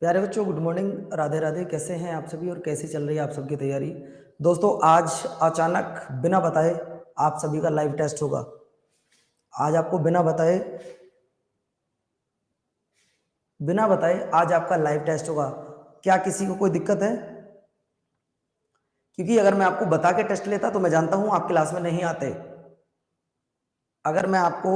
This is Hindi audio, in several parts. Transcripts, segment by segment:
प्यारे बच्चों, गुड मॉर्निंग, राधे राधे। कैसे हैं आप सभी और कैसी चल रही है आप सबकी तैयारी? दोस्तों, आज अचानक बिना बताए आप सभी का लाइव टेस्ट होगा। आज आपको बिना बताए आज आपका लाइव टेस्ट होगा। क्या किसी को कोई दिक्कत है? क्योंकि अगर मैं आपको बता के टेस्ट लेता तो मैं जानता हूं आप क्लास में नहीं आते। अगर मैं आपको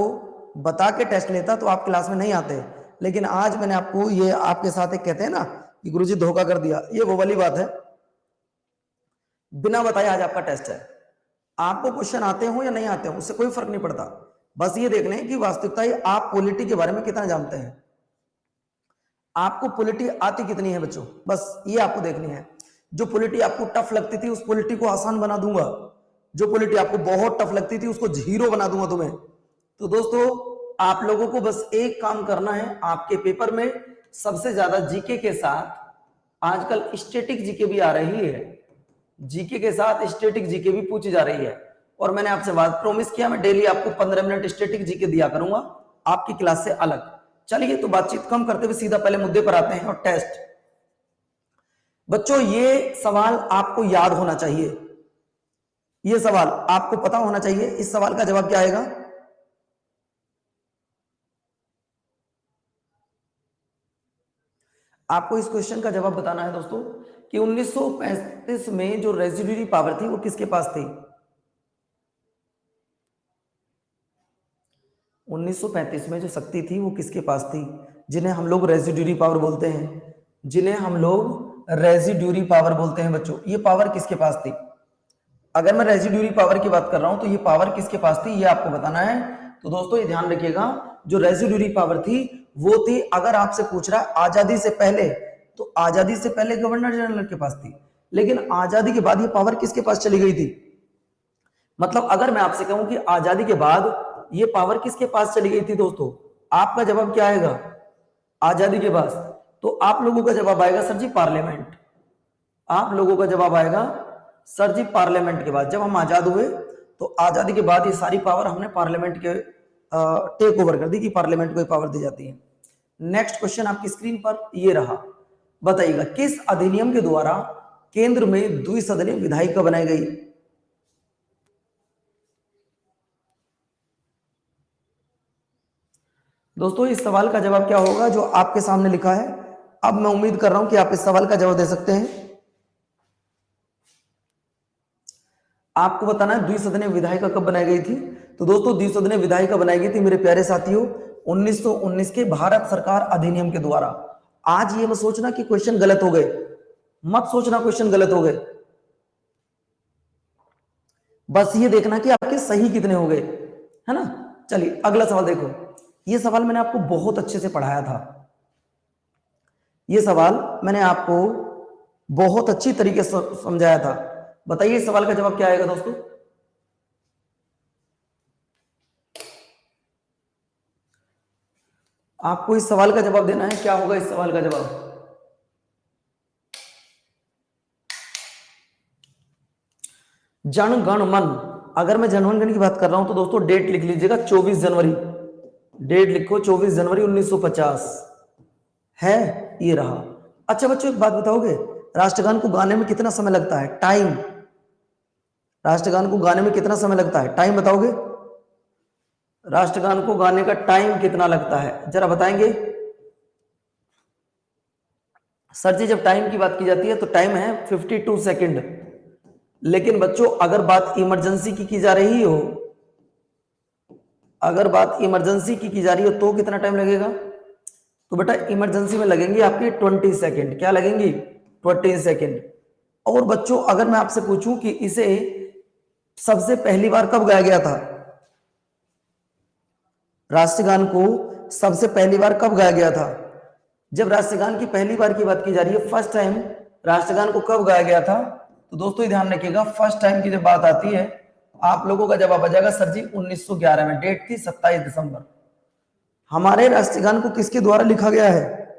बता के टेस्ट लेता तो आप क्लास में नहीं आते, लेकिन आज मैंने आपको ये आपके साथ एक कहते हैं ना कि गुरुजी धोखा कर दिया, ये वो वाली बात है। बिना बताए आज आपका टेस्ट है। आपको क्वेश्चन आते हो या नहीं आते हो उससे कोई फर्क नहीं पड़ता। बस ये देख लें कि वास्तविकता ही आप पॉलिटी के बारे में कितना जानते हैं, आपको पॉलिटी आती कितनी है बच्चों। बस ये आपको देखनी है। जो पॉलिटी आपको टफ लगती थी उस पॉलिटी को आसान बना दूंगा, जो पॉलिटी आपको बहुत टफ लगती थी उसको जीरो बना दूंगा तुम्हें। तो दोस्तों, आप लोगों को बस एक काम करना है। आपके पेपर में सबसे ज्यादा जीके के साथ आजकल स्टैटिक जीके भी आ रही है, जीके के साथ स्टैटिक जीके भी पूछी जा रही है। और मैंने आपसे बात प्रॉमिस किया, मैं डेली आपको 15 मिनट स्टैटिक जीके दिया करूंगा आपकी क्लास से अलग। चलिए, तो बातचीत कम करते हुए सीधा पहले मुद्दे पर आते हैं। और टेस्ट बच्चों, ये सवाल आपको याद होना चाहिए, ये सवाल आपको पता होना चाहिए। इस सवाल का जवाब क्या आएगा? आपको इस क्वेश्चन का जवाब बताना है दोस्तों कि 1935 में जो रेजिड्यूरी पावर थी वो किसके पास थी? 1935 में जो शक्ति थी वो किसके पास थी, जिन्हें हम लोग रेजिड्यूरी पावर बोलते हैं, जिन्हें हम लोग रेजिड्यूरी पावर बोलते हैं। बच्चों, ये पावर किसके पास थी? अगर मैं रेजिड्यूरी पावर की बात कर रहा हूं तो ये पावर किसके पास थी, ये आपको बताना है। तो दोस्तों, ये ध्यान रखिएगा, जो रेजिड्यूरी पावर थी वो थी, अगर आपसे पूछ रहा है आजादी से पहले, तो आजादी से पहले गवर्नर जनरल के पास थी, लेकिन आजादी के बाद ये पावर किसके पास चली गई थी? मतलब अगर मैं आपसे कहूं कि आजादी के बाद ये पावर किसके पास चली गई थी दोस्तों, आपका जवाब क्या आएगा? आजादी के बाद तो आप लोगों का जवाब आएगा सर जी पार्लियामेंट। आप लोगों का जवाब आएगा सर जी पार्लियामेंट के बाद। जब हम आजाद हुए तो आजादी के बाद ये सारी पावर हमने पार्लियामेंट के टेक ओवर कर दी कि पार्लियामेंट को पावर दी जाती है। नेक्स्ट क्वेश्चन आपकी स्क्रीन पर ये रहा। बताइएगा, किस अधिनियम के द्वारा केंद्र में द्विसदनीय विधायिका बनाई गई? दोस्तों, इस सवाल का जवाब क्या होगा जो आपके सामने लिखा है? अब मैं उम्मीद कर रहा हूं कि आप इस सवाल का जवाब दे सकते हैं। आपको बताना है द्विसदनीय विधायिका कब बनाई गई थी। तो दोस्तों, द्विसदनीय विधायिका बनाई गई थी मेरे प्यारे साथियों 1919 के भारत सरकार अधिनियम के द्वारा। आज ये मत सोचना कि क्वेश्चन गलत हो गए, मत सोचना क्वेश्चन गलत हो गए, बस ये देखना कि आपके सही कितने हो गए, है ना। चलिए अगला सवाल देखो। ये सवाल मैंने आपको बहुत अच्छे से पढ़ाया था, ये सवाल मैंने आपको बहुत अच्छी तरीके से समझाया था। बताइए इस सवाल का जवाब क्या आएगा दोस्तों? आपको इस सवाल का जवाब देना है, क्या होगा इस सवाल का जवाब? जन गण मन। अगर मैं जनगण मन की बात कर रहा हूं तो दोस्तों डेट लिख लीजिएगा 24 जनवरी, डेट लिखो 24 जनवरी 1950 है, ये रहा। अच्छा बच्चों, एक बात बताओगे, राष्ट्रगान को गाने में कितना समय लगता है? टाइम, राष्ट्रगान को गाने में कितना समय लगता है? टाइम बताओगे, राष्ट्रगान को गाने का टाइम कितना लगता है, जरा बताएंगे। सर जी, जब टाइम की बात की जाती है तो टाइम है 52 सेकंड, लेकिन बच्चों अगर बात इमरजेंसी की जा रही हो, अगर बात इमरजेंसी की जा रही हो तो कितना टाइम लगेगा? तो बेटा इमरजेंसी में लगेंगे आपके 20 सेकंड। क्या लगेंगी? 20 सेकंड। और बच्चों अगर मैं आपसे पूछूं कि इसे सबसे पहली बार कब गाया गया था, राष्ट्रगान को सबसे पहली बार कब गाया गया था? जब राष्ट्रगान की पहली बार की बात की जा रही है, फर्स्ट टाइम राष्ट्रगान को कब गाया गया था, तो दोस्तों ध्यान रखिएगा, फर्स्ट टाइम की जब बात आती है आप लोगों का जवाब आ जाएगा सर जी 1911 में। डेट थी 27 दिसंबर। हमारे राष्ट्रगान को किसके द्वारा लिखा गया है?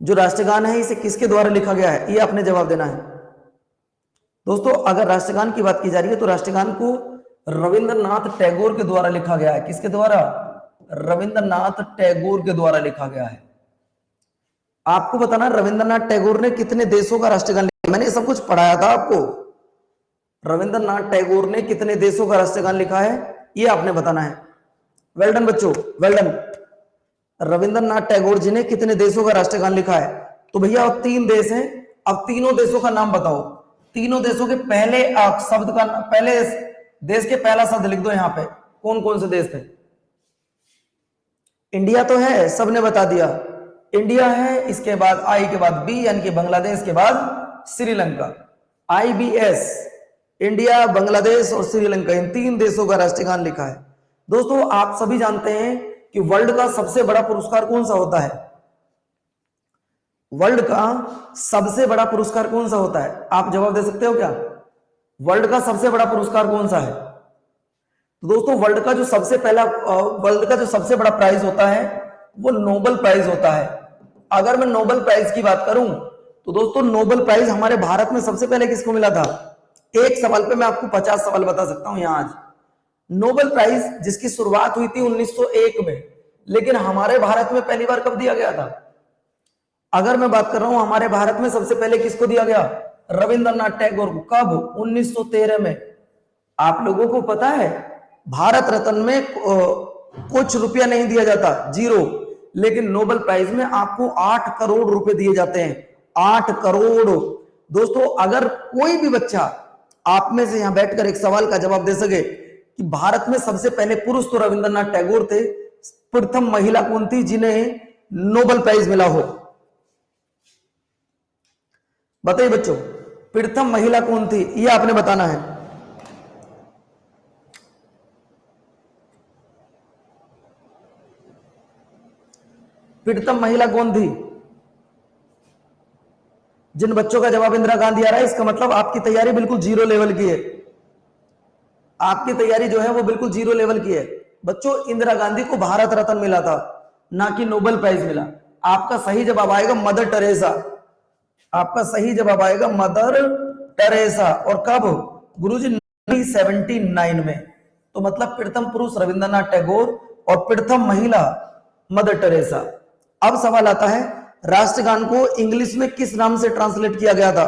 जो राष्ट्रगान है इसे किसके द्वारा लिखा गया है, ये आपने जवाब देना है। दोस्तों अगर राष्ट्रगान की बात की जा रही है तो राष्ट्रगान को रविंद्रनाथ टैगोर के द्वारा लिखा गया है। किसके द्वारा? रविंद्रनाथ टैगोर के द्वारा लिखा गया है। आपको बताना रविंद्रनाथ टैगोर ने कितने देशों का राष्ट्रगान लिखा, मैंने सब कुछ पढ़ाया था आपको। रविंद्रनाथ टैगोर ने कितने देशों का राष्ट्रगान लिखा है ये आपने बताना है। वेल डन बच्चों, वेल डन। रविंद्रनाथ टैगोर जी ने कितने देशों का राष्ट्रगान लिखा है? तो भैया 3 देश हैं। अब तीनों देशों का नाम बताओ। तीनों देशों के पहले शब्द का, पहले देश के पहला शब्द लिख दो यहां पे। कौन कौन से देश थे? इंडिया तो है, सबने बता दिया इंडिया है। इसके बाद आई के बाद बी यानी कि बांग्लादेश के बाद श्रीलंका। IBS, इंडिया, बांग्लादेश और श्रीलंका, इन 3 देशों का राष्ट्रगान लिखा है। दोस्तों आप सभी जानते हैं कि वर्ल्ड का सबसे बड़ा पुरस्कार कौन सा होता है? वर्ल्ड का सबसे बड़ा पुरस्कार कौन सा होता है? आप जवाब दे सकते हो क्या? वर्ल्ड का सबसे बड़ा पुरस्कार कौन सा है? तो दोस्तों वर्ल्ड का जो सबसे बड़ा प्राइज होता है वो नोबेल प्राइज होता है। अगर मैं नोबेल प्राइज की बात करूं तो दोस्तों नोबेल प्राइज हमारे भारत में सबसे पहले किसको मिला था? एक सवाल पे मैं आपको 50 सवाल बता सकता हूं यहां आज। नोबेल प्राइज जिसकी शुरुआत हुई थी 1901 में, लेकिन हमारे भारत में पहली बार कब दिया गया था? अगर मैं बात कर रहा हूं हमारे भारत में सबसे पहले किसको दिया गया? रविंद्रनाथ टैगोर को। कब? 1913 में। आप लोगों को पता है भारत रत्न में कुछ रुपया नहीं दिया जाता, 0, लेकिन नोबेल प्राइज में आपको 8 करोड़ रुपए दिए जाते हैं। 8 करोड़। दोस्तों अगर कोई भी बच्चा आप में से यहां बैठकर एक सवाल का जवाब दे सके कि भारत में सबसे पहले पुरुष तो रविंद्रनाथ टैगोर थे, प्रथम महिला कौन थी जिन्हें नोबेल प्राइज मिला हो? बताइए बच्चों, प्रथम महिला कौन थी ये आपने बताना है। प्रथम महिला कौन थी? जिन बच्चों का जवाब इंदिरा गांधी आ रहा है इसका मतलब आपकी तैयारी बिल्कुल 0 लेवल की है। आपकी तैयारी जो है वो बिल्कुल 0 लेवल की है। बच्चों इंदिरा गांधी को भारत रत्न मिला था, ना कि नोबेल प्राइज मिला। आपका सही जवाब आएगा मदर टेरेसा। आपका सही जवाब आएगा मदर टेरेसा। और कब? गुरुजी 1979 में। तो मतलब प्रथम पुरुष रविंद्रनाथ टैगोर और प्रथम महिला मदर टेरेसा। अब सवाल आता है राष्ट्रगान को इंग्लिश में किस नाम से ट्रांसलेट किया गया था?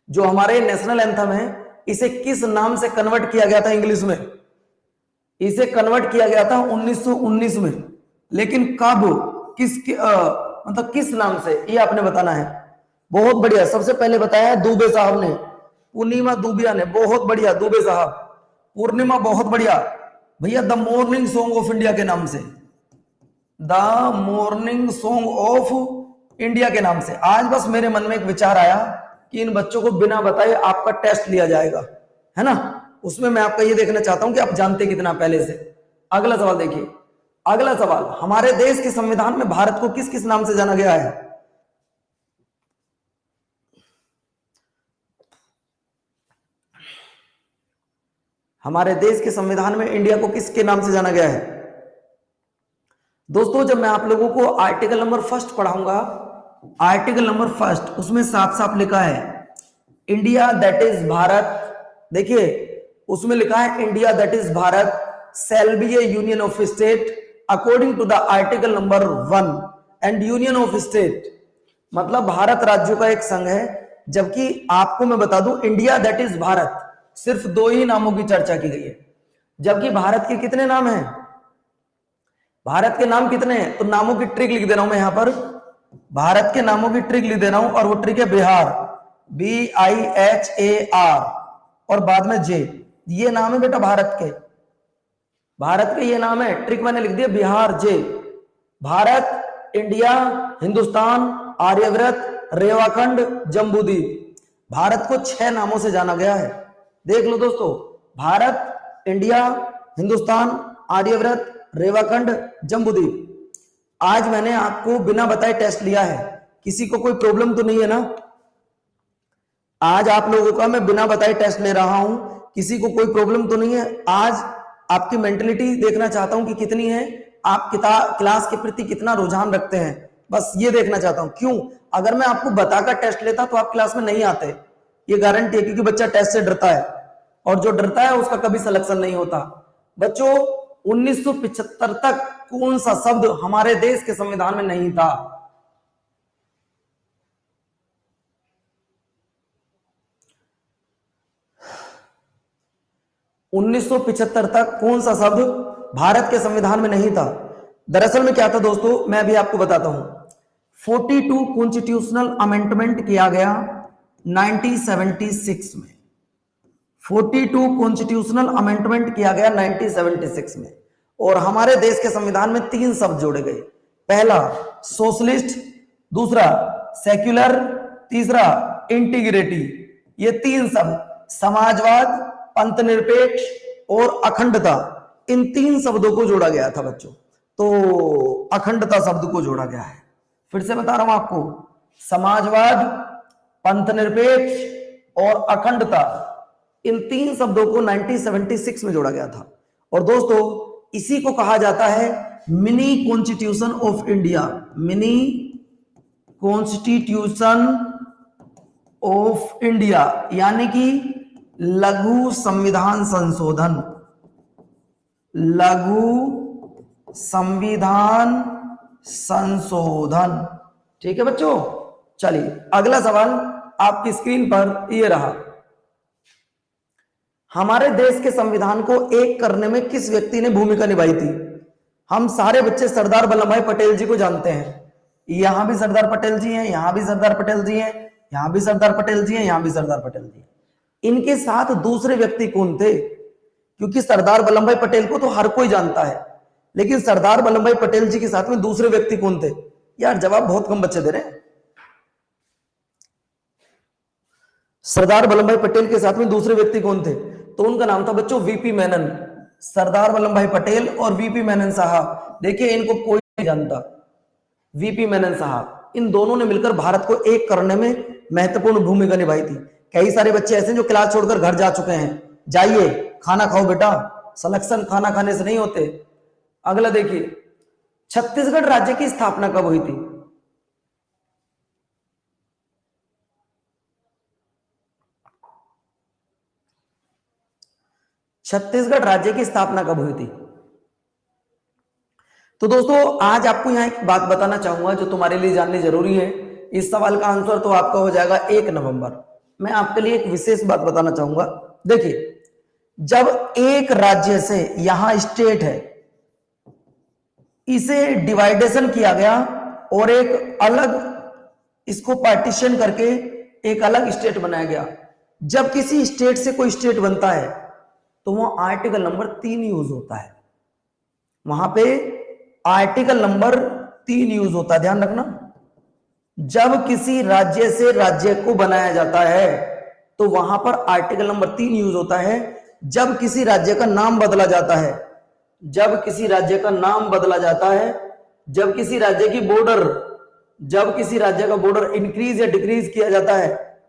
जो हमारे नेशनल एंथम है इसे किस नाम से कन्वर्ट किया गया था इंग्लिश में? इसे कन्वर्ट किया गया था 1919 में, लेकिन कब, मतलब किस नाम से, ये आपने बताना है। बहुत बढ़िया, सबसे पहले बताया है दुबे साहब ने, पूर्णिमा दुबिया ने। बहुत बढ़िया दुबे साहब, पूर्णिमा बहुत बढ़िया। भैया the morning song of India के नाम से, the morning song of India के नाम से। आज बस मेरे मन में एक विचार आया कि इन बच्चों को बिना बताए आपका टेस्ट लिया जाएगा, है ना? उसमें मैं आपका ये देखना चाहता हूं कि आप जानते कितना पहले से। अगला सवाल देखिए, अगला सवाल, हमारे देश के संविधान में भारत को किस किस नाम से जाना गया है? हमारे देश के संविधान में इंडिया को किसके नाम से जाना गया है? दोस्तों जब मैं आप लोगों को आर्टिकल नंबर 1 पढ़ाऊंगा, आर्टिकल नंबर 1 उसमें साफ साफ लिखा है इंडिया दैट इज भारत। देखिए उसमें लिखा है India that is Bharat shall be a union of state according to the article number 1 and union of state मतलब भारत राज्यों का एक संघ है। जबकि आपको मैं बता दूं इंडिया दैट इज भारत सिर्फ 2 ही नामों की चर्चा की गई है, जबकि भारत के कितने नाम हैं? भारत के नाम कितने हैं? तो नामों की ट्रिक लिख दे रहा हूं मैं यहां पर, भारत के नामों की ट्रिक लिख दे रहा हूं, और वो ट्रिक है बिहार, BIHAR, और बाद में जे। ये नाम है बेटा भारत के, भारत के ये नाम है, ट्रिक मैंने लिख दिया बिहार जे। भारत, इंडिया, हिंदुस्तान, आर्यव्रत, रेवाखंड, जम्बूद्वीप। भारत को 6 नामों से जाना गया है। देख लो दोस्तों, भारत, इंडिया, हिंदुस्तान, आर्यव्रत, रेवाखंड, जम्बूद्वीप। आज मैंने आपको बिना बताए टेस्ट लिया है, किसी को कोई प्रॉब्लम तो नहीं है ना? आज आप लोगों का मैं बिना बताए टेस्ट ले रहा हूं, किसी को कोई प्रॉब्लम तो नहीं है? आज आपकी मेंटलिटी देखना चाहता हूं कि कितनी है, आप क्लास के प्रति कितना रुझान रखते हैं, बस ये देखना चाहता हूं। क्यों? अगर मैं आपको बताकर टेस्ट लेता तो आप क्लास में नहीं आते, ये गारंटी है, क्योंकि बच्चा टेस्ट से डरता है, और जो डरता है उसका कभी सिलेक्शन नहीं होता। बच्चों 1975 तक कौन सा शब्द हमारे देश के संविधान में नहीं था? उन्नीस तक कौन सा शब्द भारत के संविधान में नहीं था? दरअसल में क्या था दोस्तों, मैं अभी आपको बताता हूं। 42 कॉन्स्टिट्यूशनल अमेंडमेंट किया गया 1976 में। 42 कॉन्स्टिट्यूशनल अमेंडमेंट किया गया 1976 में, और हमारे देश के संविधान में 3 शब्द जोड़े गए। पहला सोशलिस्ट, दूसरा सेक्युलर, तीसरा इंटीग्रिटी। ये 3 शब्द समाजवाद, पंथनिरपेक्ष और अखंडता, इन 3 शब्दों को जोड़ा गया था बच्चों। तो अखंडता शब्द को जोड़ा गया है। फिर से बता रहा हूं आपको, समाजवाद, पंथनिरपेक्ष और अखंडता, इन 3 शब्दों को 1976 में जोड़ा गया था। और दोस्तों इसी को कहा जाता है mini constitution of India. Mini constitution of India यानी कि लघु संविधान संशोधन। लघु संविधान संशोधन। ठीक है बच्चों, चलिए अगला सवाल आपकी स्क्रीन पर ये रहा। हमारे देश के संविधान को एक करने में किस व्यक्ति ने भूमिका निभाई थी? हम सारे बच्चे सरदार वल्लभ भाई पटेल जी को जानते हैं। यहां भी सरदार पटेल जी हैं, यहां भी सरदार पटेल जी हैं, यहां भी सरदार पटेल जी हैं, यहां भी सरदार पटेल जी हैं। इनके साथ दूसरे व्यक्ति कौन थे? क्योंकि सरदार वल्लभ भाई पटेल को तो हर कोई जानता है, लेकिन सरदार वल्लभ भाई पटेल जी के साथ में दूसरे व्यक्ति कौन थे? यार जवाब बहुत कम बच्चे दे रहे हैं। सरदार वल्लभ भाई पटेल के साथ में दूसरे व्यक्ति कौन थे? तो उनका नाम था बच्चों वीपी मेनन। सरदार वल्लभ भाई पटेल और वीपी मेनन साहब, देखिए इनको कोई नहीं जानता। वीपी मेनन साहब, इन दोनों ने मिलकर भारत को एक करने में महत्वपूर्ण भूमिका निभाई थी। कई सारे बच्चे ऐसे जो क्लास छोड़कर घर जा चुके हैं। जाइए खाना खाओ बेटा, सिलेक्शन खाना खाने से नहीं होते। अगला देखिए, छत्तीसगढ़ राज्य की स्थापना कब हुई थी? छत्तीसगढ़ राज्य की स्थापना कब हुई थी? तो दोस्तों आज आपको यहां एक बात बताना चाहूंगा जो तुम्हारे लिए जाननी जरूरी है। इस सवाल का आंसर तो आपका हो जाएगा 1 नवंबर। मैं आपके लिए एक विशेष बात बताना चाहूंगा। देखिए, जब एक राज्य से, यहां स्टेट है, इसे डिवाइडेशन किया गया और एक अलग, इसको पार्टीशन करके एक अलग स्टेट बनाया गया। जब किसी स्टेट से कोई स्टेट बनता है तो वहां आर्टिकल नंबर 3 यूज होता है। वहां पे आर्टिकल नंबर 3 यूज होता है, ध्यान रखना। जब किसी राज्य से राज्य को बनाया जाता है तो वहां पर आर्टिकल नंबर 3 यूज होता है। जब किसी राज्य का नाम बदला जाता है, जब किसी राज्य का नाम बदला जाता है, जब किसी राज्य की बॉर्डर, जब किसी राज्य का बॉर्डर इंक्रीज या डिक्रीज किया जाता है,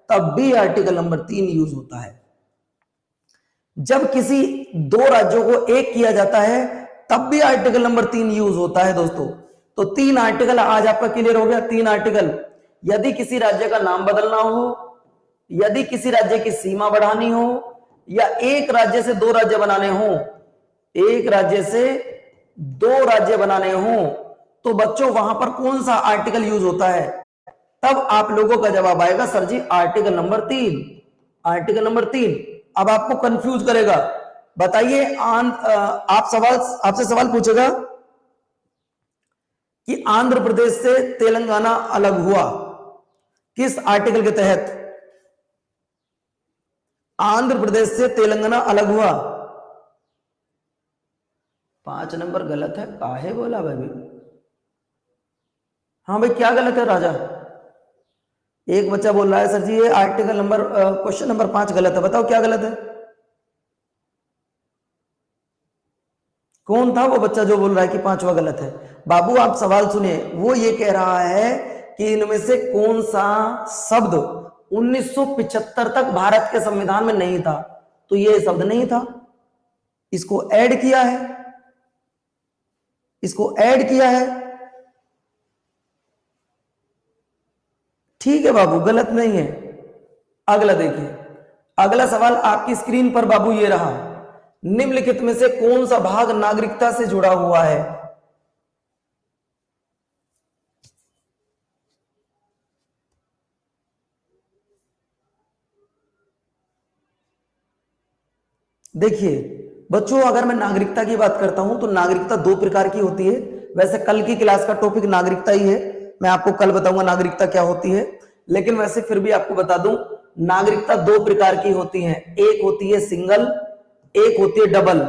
तब भी आर्टिकल नंबर 3 यूज होता है। जब किसी 2 राज्यों को एक किया जाता है तब भी आर्टिकल नंबर 3 यूज होता है दोस्तों। तो 3 आर्टिकल आज आपका क्लियर हो गया। 3 आर्टिकल, यदि किसी राज्य का नाम बदलना हो, यदि किसी राज्य की सीमा बढ़ानी हो, या एक राज्य से 2 राज्य बनाने हो, एक राज्य से 2 राज्य बनाने हो, तो बच्चों वहां पर कौन सा आर्टिकल यूज होता है? तब आप लोगों का जवाब आएगा सर जी आर्टिकल नंबर 3। आर्टिकल नंबर 3 अब आपको कंफ्यूज करेगा। बताइए, आपसे सवाल पूछेगा कि आंध्र प्रदेश से तेलंगाना अलग हुआ किस आर्टिकल के तहत? आंध्र प्रदेश से तेलंगाना अलग हुआ। 5 नंबर गलत है, काहे बोला भाई? हाँ भाई, क्या गलत है राजा? एक बच्चा बोल रहा है सर जी ये आर्टिकल नंबर, क्वेश्चन नंबर 5 गलत है। बताओ क्या गलत है? कौन था वो बच्चा जो बोल रहा है कि 5वां गलत है? बाबू आप सवाल सुनिए, वो ये कह रहा है कि इनमें से कौन सा शब्द 1975 तक भारत के संविधान में नहीं था? तो ये शब्द नहीं था, इसको ऐड किया है, इसको ऐड किया है। ठीक है बाबू, गलत नहीं है। अगला देखिए, अगला सवाल आपकी स्क्रीन पर बाबू ये रहा। निम्नलिखित में से कौन सा भाग नागरिकता से जुड़ा हुआ है? देखिए बच्चों, अगर मैं नागरिकता की बात करता हूं तो नागरिकता दो प्रकार की होती है। वैसे कल की क्लास का टॉपिक नागरिकता ही है, मैं आपको कल बताऊंगा नागरिकता क्या होती है, लेकिन वैसे फिर भी आपको बता दूं, नागरिकता दो प्रकार की होती है। एक होती है सिंगल, एक होती है डबल।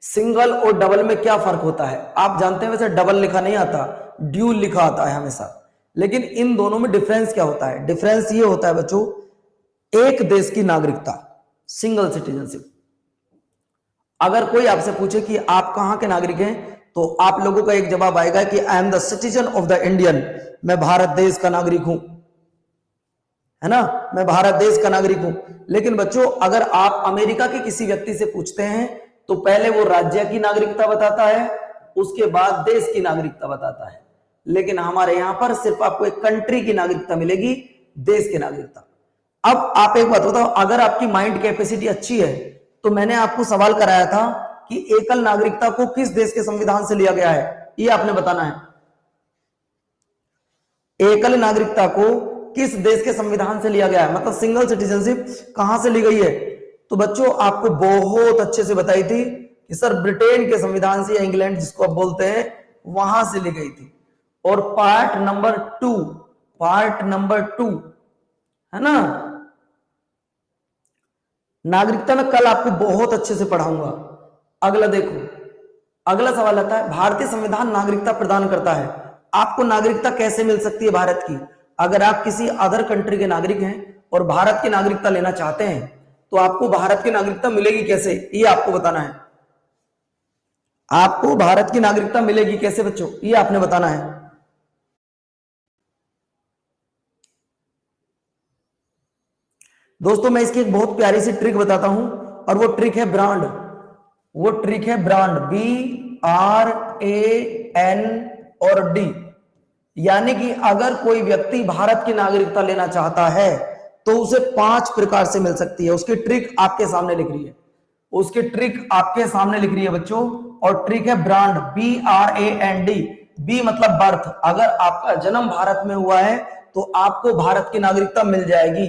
सिंगल और डबल में क्या फर्क होता है आप जानते हैं? वैसे डबल लिखा नहीं आता, ड्यूल लिखा आता है हमेशा। लेकिन इन दोनों में डिफरेंस क्या होता है? डिफरेंस ये होता है बच्चों, एक देश की नागरिकता, सिंगल सिटीजनशिप। अगर कोई आपसे पूछे कि आप कहां के नागरिक हैं, तो आप लोगों का एक जवाब आएगा कि I am the citizen of the Indian, मैं भारत देश का नागरिक हूं, है ना, मैं भारत देश का नागरिक हूं। लेकिन बच्चों, अगर आप अमेरिका के किसी व्यक्ति से पूछते हैं तो पहले वो राज्य की नागरिकता बताता है, उसके बाद देश की नागरिकता बताता है। लेकिन हमारे यहां पर सिर्फ आपको एक कंट्री की नागरिकता मिलेगी, देश की नागरिकता। अब आप एक बात बताओ, अगर आपकी माइंड कैपेसिटी अच्छी है तो मैंने आपको सवाल कराया था कि एकल नागरिकता को किस देश के संविधान से लिया गया है, ये आपने बताना है। एकल नागरिकता को किस देश के संविधान से लिया गया है, मतलब सिंगल सिटीजनशिप कहां से ली गई है? तो बच्चों आपको बहुत अच्छे से बताई थी कि सर ब्रिटेन के संविधान से, या इंग्लैंड जिसको आप बोलते हैं, वहां से ली गई थी। और पार्ट नंबर टू है ना, नागरिकता में कल आपको बहुत अच्छे से पढ़ाऊंगा। अगला देखो, अगला सवाल आता है, भारतीय संविधान नागरिकता प्रदान करता है, आपको नागरिकता कैसे मिल सकती है भारत की? अगर आप किसी अदर कंट्री के नागरिक हैं और भारत की नागरिकता लेना चाहते हैं तो आपको भारत की नागरिकता मिलेगी कैसे, ये आपको बताना है। आपको भारत की नागरिकता मिलेगी कैसे बच्चों, ये आपने बताना है। दोस्तों मैं इसकी एक बहुत प्यारी सी ट्रिक बताता हूं, और वो ट्रिक है ब्रांड। वो ट्रिक है ब्रांड, BRAN और D। यानी कि अगर कोई व्यक्ति भारत की नागरिकता लेना चाहता है तो उसे 5 प्रकार से मिल सकती है। उसकी ट्रिक आपके सामने लिख रही है, उसकी ट्रिक आपके सामने लिख रही है बच्चों, और ट्रिक है ब्रांड, BRAND। बी मतलब बर्थ, अगर आपका जन्म भारत में हुआ है तो आपको भारत की नागरिकता मिल जाएगी।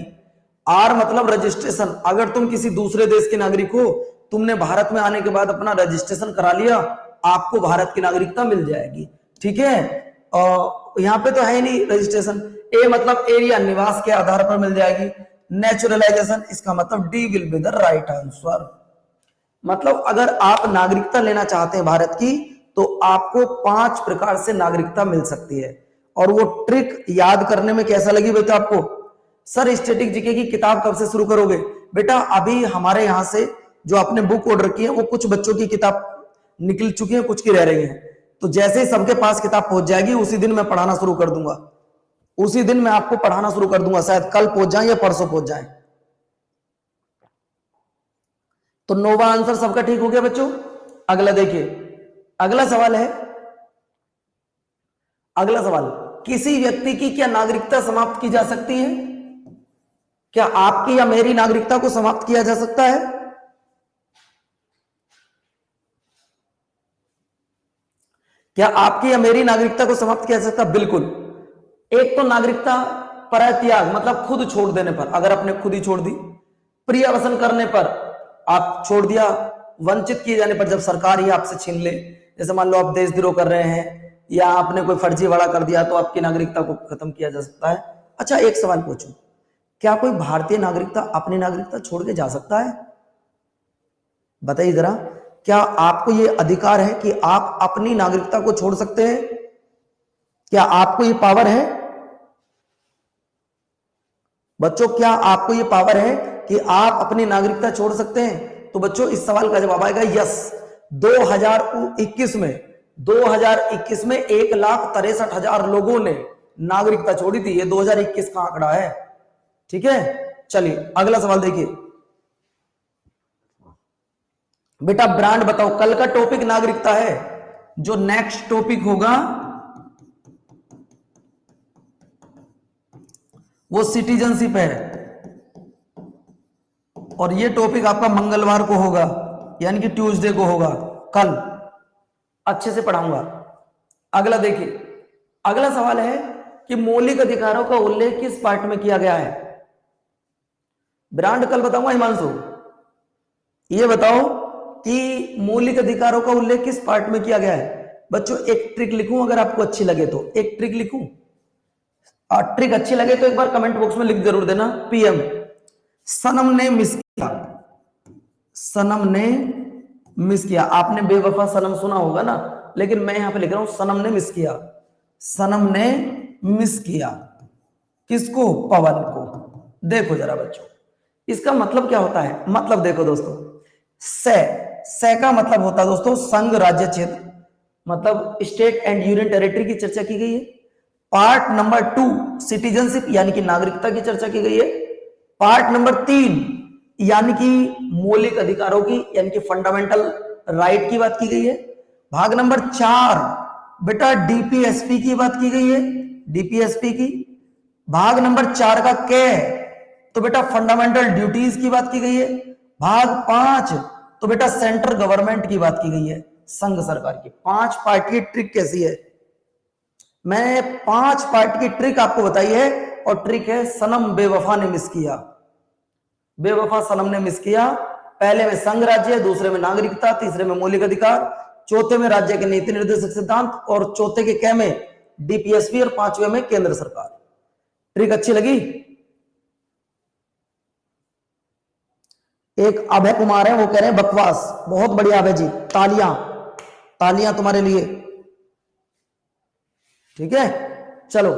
आर मतलब रजिस्ट्रेशन, अगर तुम किसी दूसरे देश के नागरिक हो, तुमने भारत में आने के बाद अपना रजिस्ट्रेशन करा लिया, आपको भारत की नागरिकता मिल जाएगी। ठीक है, यहां पे तो है नहीं रजिस्ट्रेशन। ए मतलब एरिया, निवास के आधार पर मिल जाएगी। नेचुरलाइजेशन, इसका मतलब D will be the right answer. मतलब अगर आप नागरिकता लेना चाहते हैं भारत की तो आपको 5 प्रकार से नागरिकता मिल सकती है। और वो ट्रिक याद करने में कैसा लगी बेटा आपको? सर स्टैटिक जीके की किताब कब से शुरू करोगे? बेटा अभी हमारे यहां से जो आपने बुक ऑर्डर की है वो कुछ बच्चों की किताब निकल चुकी है, कुछ की रह रही है। तो जैसे ही सबके पास किताब पहुंच जाएगी उसी दिन मैं पढ़ाना शुरू कर दूंगा, उसी दिन मैं आपको पढ़ाना शुरू कर दूंगा, शायद कल पहुंच जाए या परसों पहुंच जाए। तो नोवा आंसर सबका ठीक हो गया बच्चों। अगला देखिए, अगला सवाल है, अगला सवाल, किसी व्यक्ति की क्या नागरिकता समाप्त की जा सकती है? क्या आपकी या मेरी नागरिकता को समाप्त किया जा सकता है? क्या आपकी या मेरी नागरिकता को समाप्त किया जा सकता है? बिल्कुल। एक तो नागरिकता परित्याग, मतलब खुद छोड़ देने पर, अगर आपने खुद ही छोड़ दी। प्रियवसन करने पर, आप छोड़ दिया। वंचित किए जाने पर, जब सरकार ही आपसे छीन ले, जैसे मान लो आप देशद्रोह कर रहे हैं या आपने कोई फर्जीवाड़ा कर दिया, तो आपकी नागरिकता को खत्म किया जा सकता है। अच्छा एक सवाल पूछूं, क्या कोई भारतीय नागरिकता अपनी नागरिकता छोड़ के जा सकता है? बताइए जरा, क्या आपको यह अधिकार है कि आप अपनी नागरिकता को छोड़ सकते हैं? क्या आपको यह पावर है बच्चों? क्या आपको यह पावर है कि आप अपनी नागरिकता छोड़ सकते हैं? तो बच्चों इस सवाल का जवाब आएगा यस। 2021 में 1,63,000 लोगों ने नागरिकता छोड़ी थी। ये 2021 का आंकड़ा है। ठीक है, चलिए अगला सवाल देखिए बेटा। ब्रांड बताओ, कल का टॉपिक नागरिकता है, जो नेक्स्ट टॉपिक होगा वो सिटीजनशिप है। और ये टॉपिक आपका मंगलवार को होगा, यानी कि ट्यूसडे को होगा, कल अच्छे से पढ़ाऊंगा। अगला देखिए, अगला सवाल है कि मौलिक अधिकारों का उल्लेख किस पार्ट में किया गया है। ब्रांड कल बताऊंगा। हिमांशु ये बताओ कि मौलिक अधिकारों का उल्लेख किस पार्ट में किया गया है। बच्चों एक ट्रिक लिखूं, अगर आपको अच्छी लगे तो एक ट्रिक लिखूं, और ट्रिक अच्छी लगे तो एक बार कमेंट बॉक्स में लिख जरूर देना। पीएम सनम ने मिस किया, सनम ने मिस किया। आपने बेवफा सनम सुना होगा ना, लेकिन मैं यहां पे लिख रहा हूं सनम ने मिस किया। सनम ने मिस किया किसको? पवन को। देखो जरा बच्चों, इसका मतलब क्या होता है? मतलब देखो दोस्तों, से का मतलब होता है दोस्तों संघ राज्य क्षेत्र, मतलब स्टेट एंड यूनियन टेरिटरी की चर्चा की गई है। पार्ट नंबर 2 सिटीजनशिप यानी कि नागरिकता की चर्चा की गई है। पार्ट नंबर 3 यानी कि मौलिक अधिकारों की यानी कि फंडामेंटल राइट की बात की गई है। भाग नंबर 4 बेटा डीपीएसपी की बात की गई है, डीपीएसपी की। भाग नंबर 4 का क्या तो बेटा फंडामेंटल ड्यूटीज की बात की गई है। भाग 5 तो बेटा सेंट्रल गवर्नमेंट की बात की गई है, संघ सरकार की। 5 पार्ट की ट्रिक कैसी है? मैंने 5 पार्ट की ट्रिक आपको बताई है, और ट्रिक है सनम बेवफा ने मिस किया। बेवफा सनम ने मिस किया। पहले में संघ राज्य, दूसरे में नागरिकता, तीसरे में मौलिक अधिकार, चौथे में राज्य के नीति निर्देशक सिद्धांत, और चौथे के क्या में डीपीएसपी, और 5वें में केंद्र सरकार। ट्रिक अच्छी लगी? एक अभय कुमार है, वो कह रहे हैं बकवास। बहुत बढ़िया अभय जी, तालियां तालियां तुम्हारे लिए। ठीक है, चलो।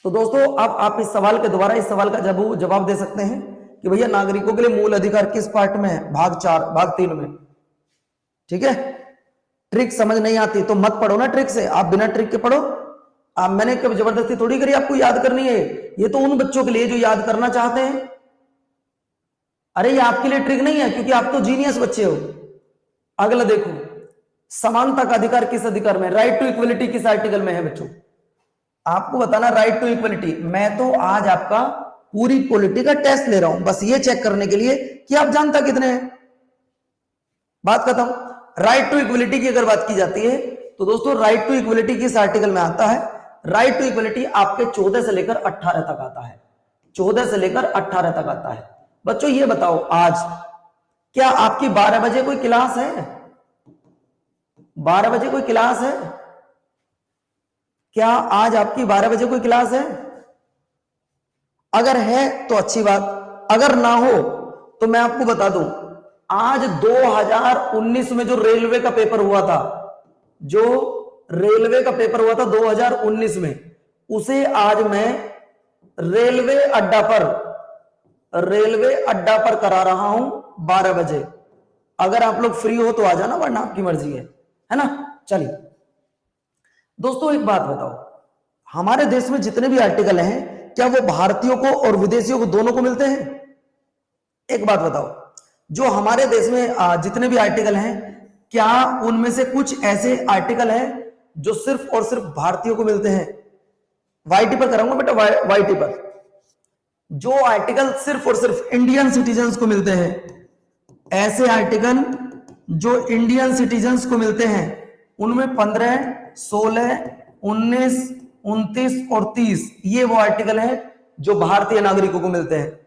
तो दोस्तों अब आप इस सवाल के दोबारा इस सवाल का जवाब दे सकते हैं कि भैया नागरिकों के लिए मूल अधिकार किस पार्ट में है? भाग 4 भाग 3 में। ठीक है, ट्रिक समझ नहीं आती तो मत पढ़ो ना ट्रिक से, आप बिना ट्रिक के पढ़ो। मैंने कभी जबरदस्ती थोड़ी करी आपको याद करनी है, ये तो उन बच्चों के लिए जो याद करना चाहते हैं। अरे ये आपके लिए ट्रिक नहीं है, क्योंकि आप तो जीनियस बच्चे हो। अगला देखो, समानता का अधिकार किस अधिकार में? राइट टू इक्वलिटी किस आर्टिकल में है बच्चों? आपको बताना राइट टू इक्वलिटी। मैं तो आज आपका पूरी पॉलिटी का टेस्ट ले रहा हूं, बस ये चेक करने के लिए कि आप जानता कितने हैं। बात खत्म। राइट टू इक्वलिटी की अगर बात की जाती है तो दोस्तों राइट टू इक्वलिटी किस आर्टिकल में आता है? राइट टू इक्वलिटी आपके 14 से लेकर 18 तक आता है। 14 से लेकर 18 तक आता है। बच्चों ये बताओ, आज क्या आपकी 12 बजे कोई क्लास है? 12 बजे कोई क्लास है? क्या आज आपकी 12 बजे कोई क्लास है? अगर है तो अच्छी बात, अगर ना हो तो मैं आपको बता दूं, आज 2019 में जो रेलवे का पेपर हुआ था, जो रेलवे का पेपर हुआ था 2019 में, उसे आज मैं रेलवे अड्डा पर करा रहा हूं 12 बजे। अगर आप लोग फ्री हो तो आ जाना, वरना आपकी मर्जी है ना। चलिए दोस्तों एक बात बताओ, हमारे देश में जितने भी आर्टिकल हैं क्या वो भारतीयों को और विदेशियों को दोनों को मिलते हैं? एक बात बताओ, जो हमारे देश में जितने भी आर्टिकल हैं क्या उनमें से कुछ ऐसे आर्टिकल हैं जो सिर्फ और सिर्फ भारतीयों को मिलते हैं? वाईटी पर कराऊंगा बेटा, वाईटी पर। जो आर्टिकल सिर्फ और सिर्फ इंडियन सिटीजन्स को मिलते हैं, ऐसे आर्टिकल जो इंडियन सिटीजन्स को मिलते हैं, उनमें 15, 16, 19, 29 और 30 ये वो आर्टिकल हैं जो भारतीय नागरिकों को मिलते हैं।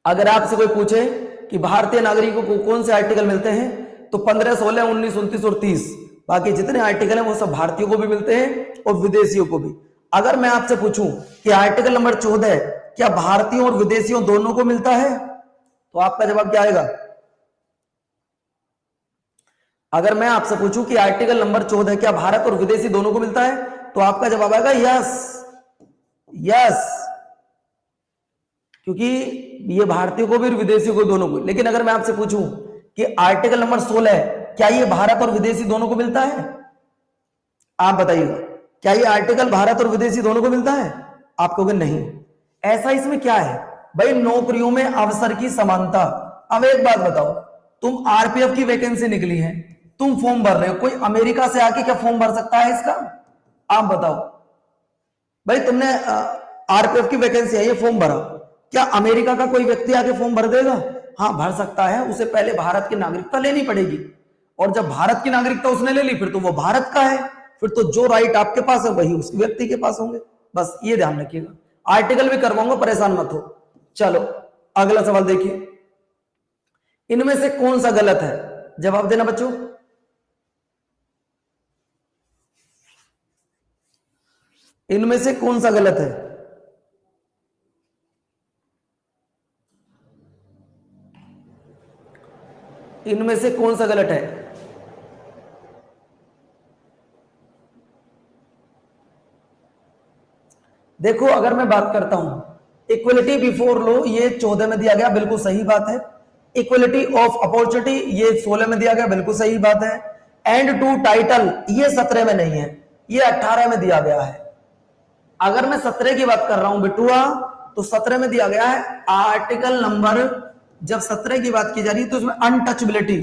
अगर आपसे कोई पूछे कि भारतीय नागरिकों को कौन से आर्टिकल मिलते हैं, तो 15, 16, 19, 29 और 30, बाकी जितने आर्टिकल हैं वो सब भारतीयों को भी मिलते हैं और विदेशियों को भी। अगर मैं आपसे पूछूं कि आर्टिकल नंबर 14 क्या भारतीयों और विदेशियों दोनों को मिलता है, तो आपका जवाब क्या आएगा? अगर मैं आपसे पूछूं कि आर्टिकल नंबर 14 क्या भारत और विदेशी दोनों को मिलता है, तो आपका जवाब आएगा यस, क्योंकि ये भारतीयों को भी और विदेशियों को दोनों को। लेकिन अगर मैं आपसे पूछूं कि आर्टिकल नंबर 16 क्या ये भारत और विदेशी दोनों को मिलता है, आप बताइएगा, क्या ये आर्टिकल भारत और विदेशी दोनों को मिलता है? आप कहोगे नहीं। ऐसा इसमें क्या है भाई? नौकरियों में अवसर की समानता। अब एक बात बताओ, तुम आरपीएफ की वैकेंसी निकली है, तुम फॉर्म भर रहे हो, कोई अमेरिका से आके क्या फॉर्म भर सकता है इसका? आप बताओ भाई। तुमने आरपीएफ की वैकेंसी है, ये फॉर्म भरा, क्या अमेरिका का कोई व्यक्ति आके फॉर्म भर देगा? हाँ भर सकता है, उसे पहले भारत की नागरिकता लेनी पड़ेगी, और जब भारत की नागरिकता उसने ले ली फिर तो वो भारत का है, फिर तो जो राइट आपके पास है वही उस व्यक्ति के पास होंगे। बस ये ध्यान रखिएगा। आर्टिकल भी करवाऊंगा, परेशान मत हो। चलो अगला सवाल देखिए, इनमें से कौन सा गलत है? जवाब देना बच्चों। इनमें से कौन सा गलत है? इनमें से कौन सा गलत है? देखो अगर मैं बात करता हूं इक्वलिटी बिफोर लॉ, ये 14 में दिया गया, बिल्कुल सही बात है। इक्वलिटी ऑफ अपॉर्चुनिटी, ये 16 में दिया गया, बिल्कुल सही बात है। एंड टू टाइटल, ये 17 में नहीं है, ये 18 में दिया गया है। अगर मैं 17 की बात कर रहा हूं बिटुआ, तो 17 में दिया गया है आर्टिकल नंबर, जब 17 की बात की जा रही है तो उसमें अनटचबिलिटी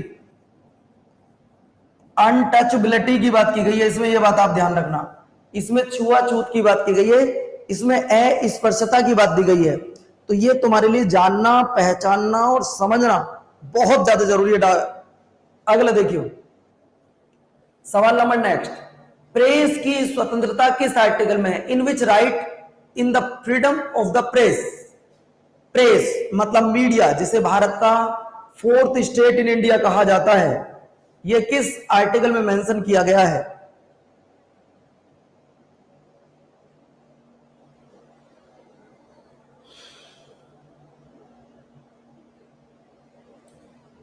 की बात की गई है। इसमें यह बात आप ध्यान रखना, इसमें छुआछूत की बात की गई है, इसमें अस्पृश्यता की बात दी गई है। तो ये तुम्हारे लिए जानना, पहचानना और समझना बहुत ज्यादा जरूरी है। अगला देखियो सवाल नंबर नेक्स्ट, प्रेस की स्वतंत्रता किस आर्टिकल में है? In which right in the freedom of the press. Press मतलब मीडिया, जिसे भारत का 4th स्टेट इन इंडिया कहा जाता है, यह किस आर्टिकल में मेंशन किया गया है?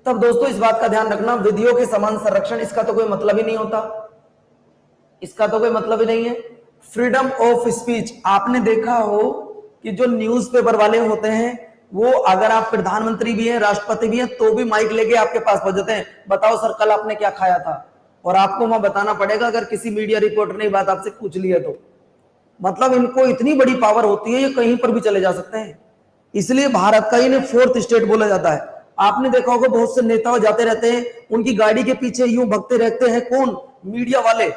तब दोस्तों इस बात का ध्यान रखना, विधियों के समान संरक्षण, इसका तो कोई मतलब ही नहीं होता, इसका तो कोई मतलब ही नहीं है। फ्रीडम ऑफ स्पीच, आपने देखा हो कि जो न्यूज़पेपर वाले होते हैं वो, अगर आप प्रधानमंत्री भी हैं, राष्ट्रपति भी हैं, तो भी माइक लेके आपके पास पहुंच जाते हैं, बताओ सर कल आपने क्या खाया था, और आपको वहां बताना पड़ेगा अगर किसी मीडिया रिपोर्टर ने बात आपसे पूछ ली है तो। मतलब इनको इतनी बड़ी पावर होती है, ये कहीं पर भी चले जा सकते हैं, इसलिए भारत का इन्हें 4th स्टेट बोला जाता है। आपने देखा होगा बहुत से नेता जाते रहते हैं, उनकी गाड़ी के पीछे यूं भगते रहते हैं, कौन? मीडिया वाले,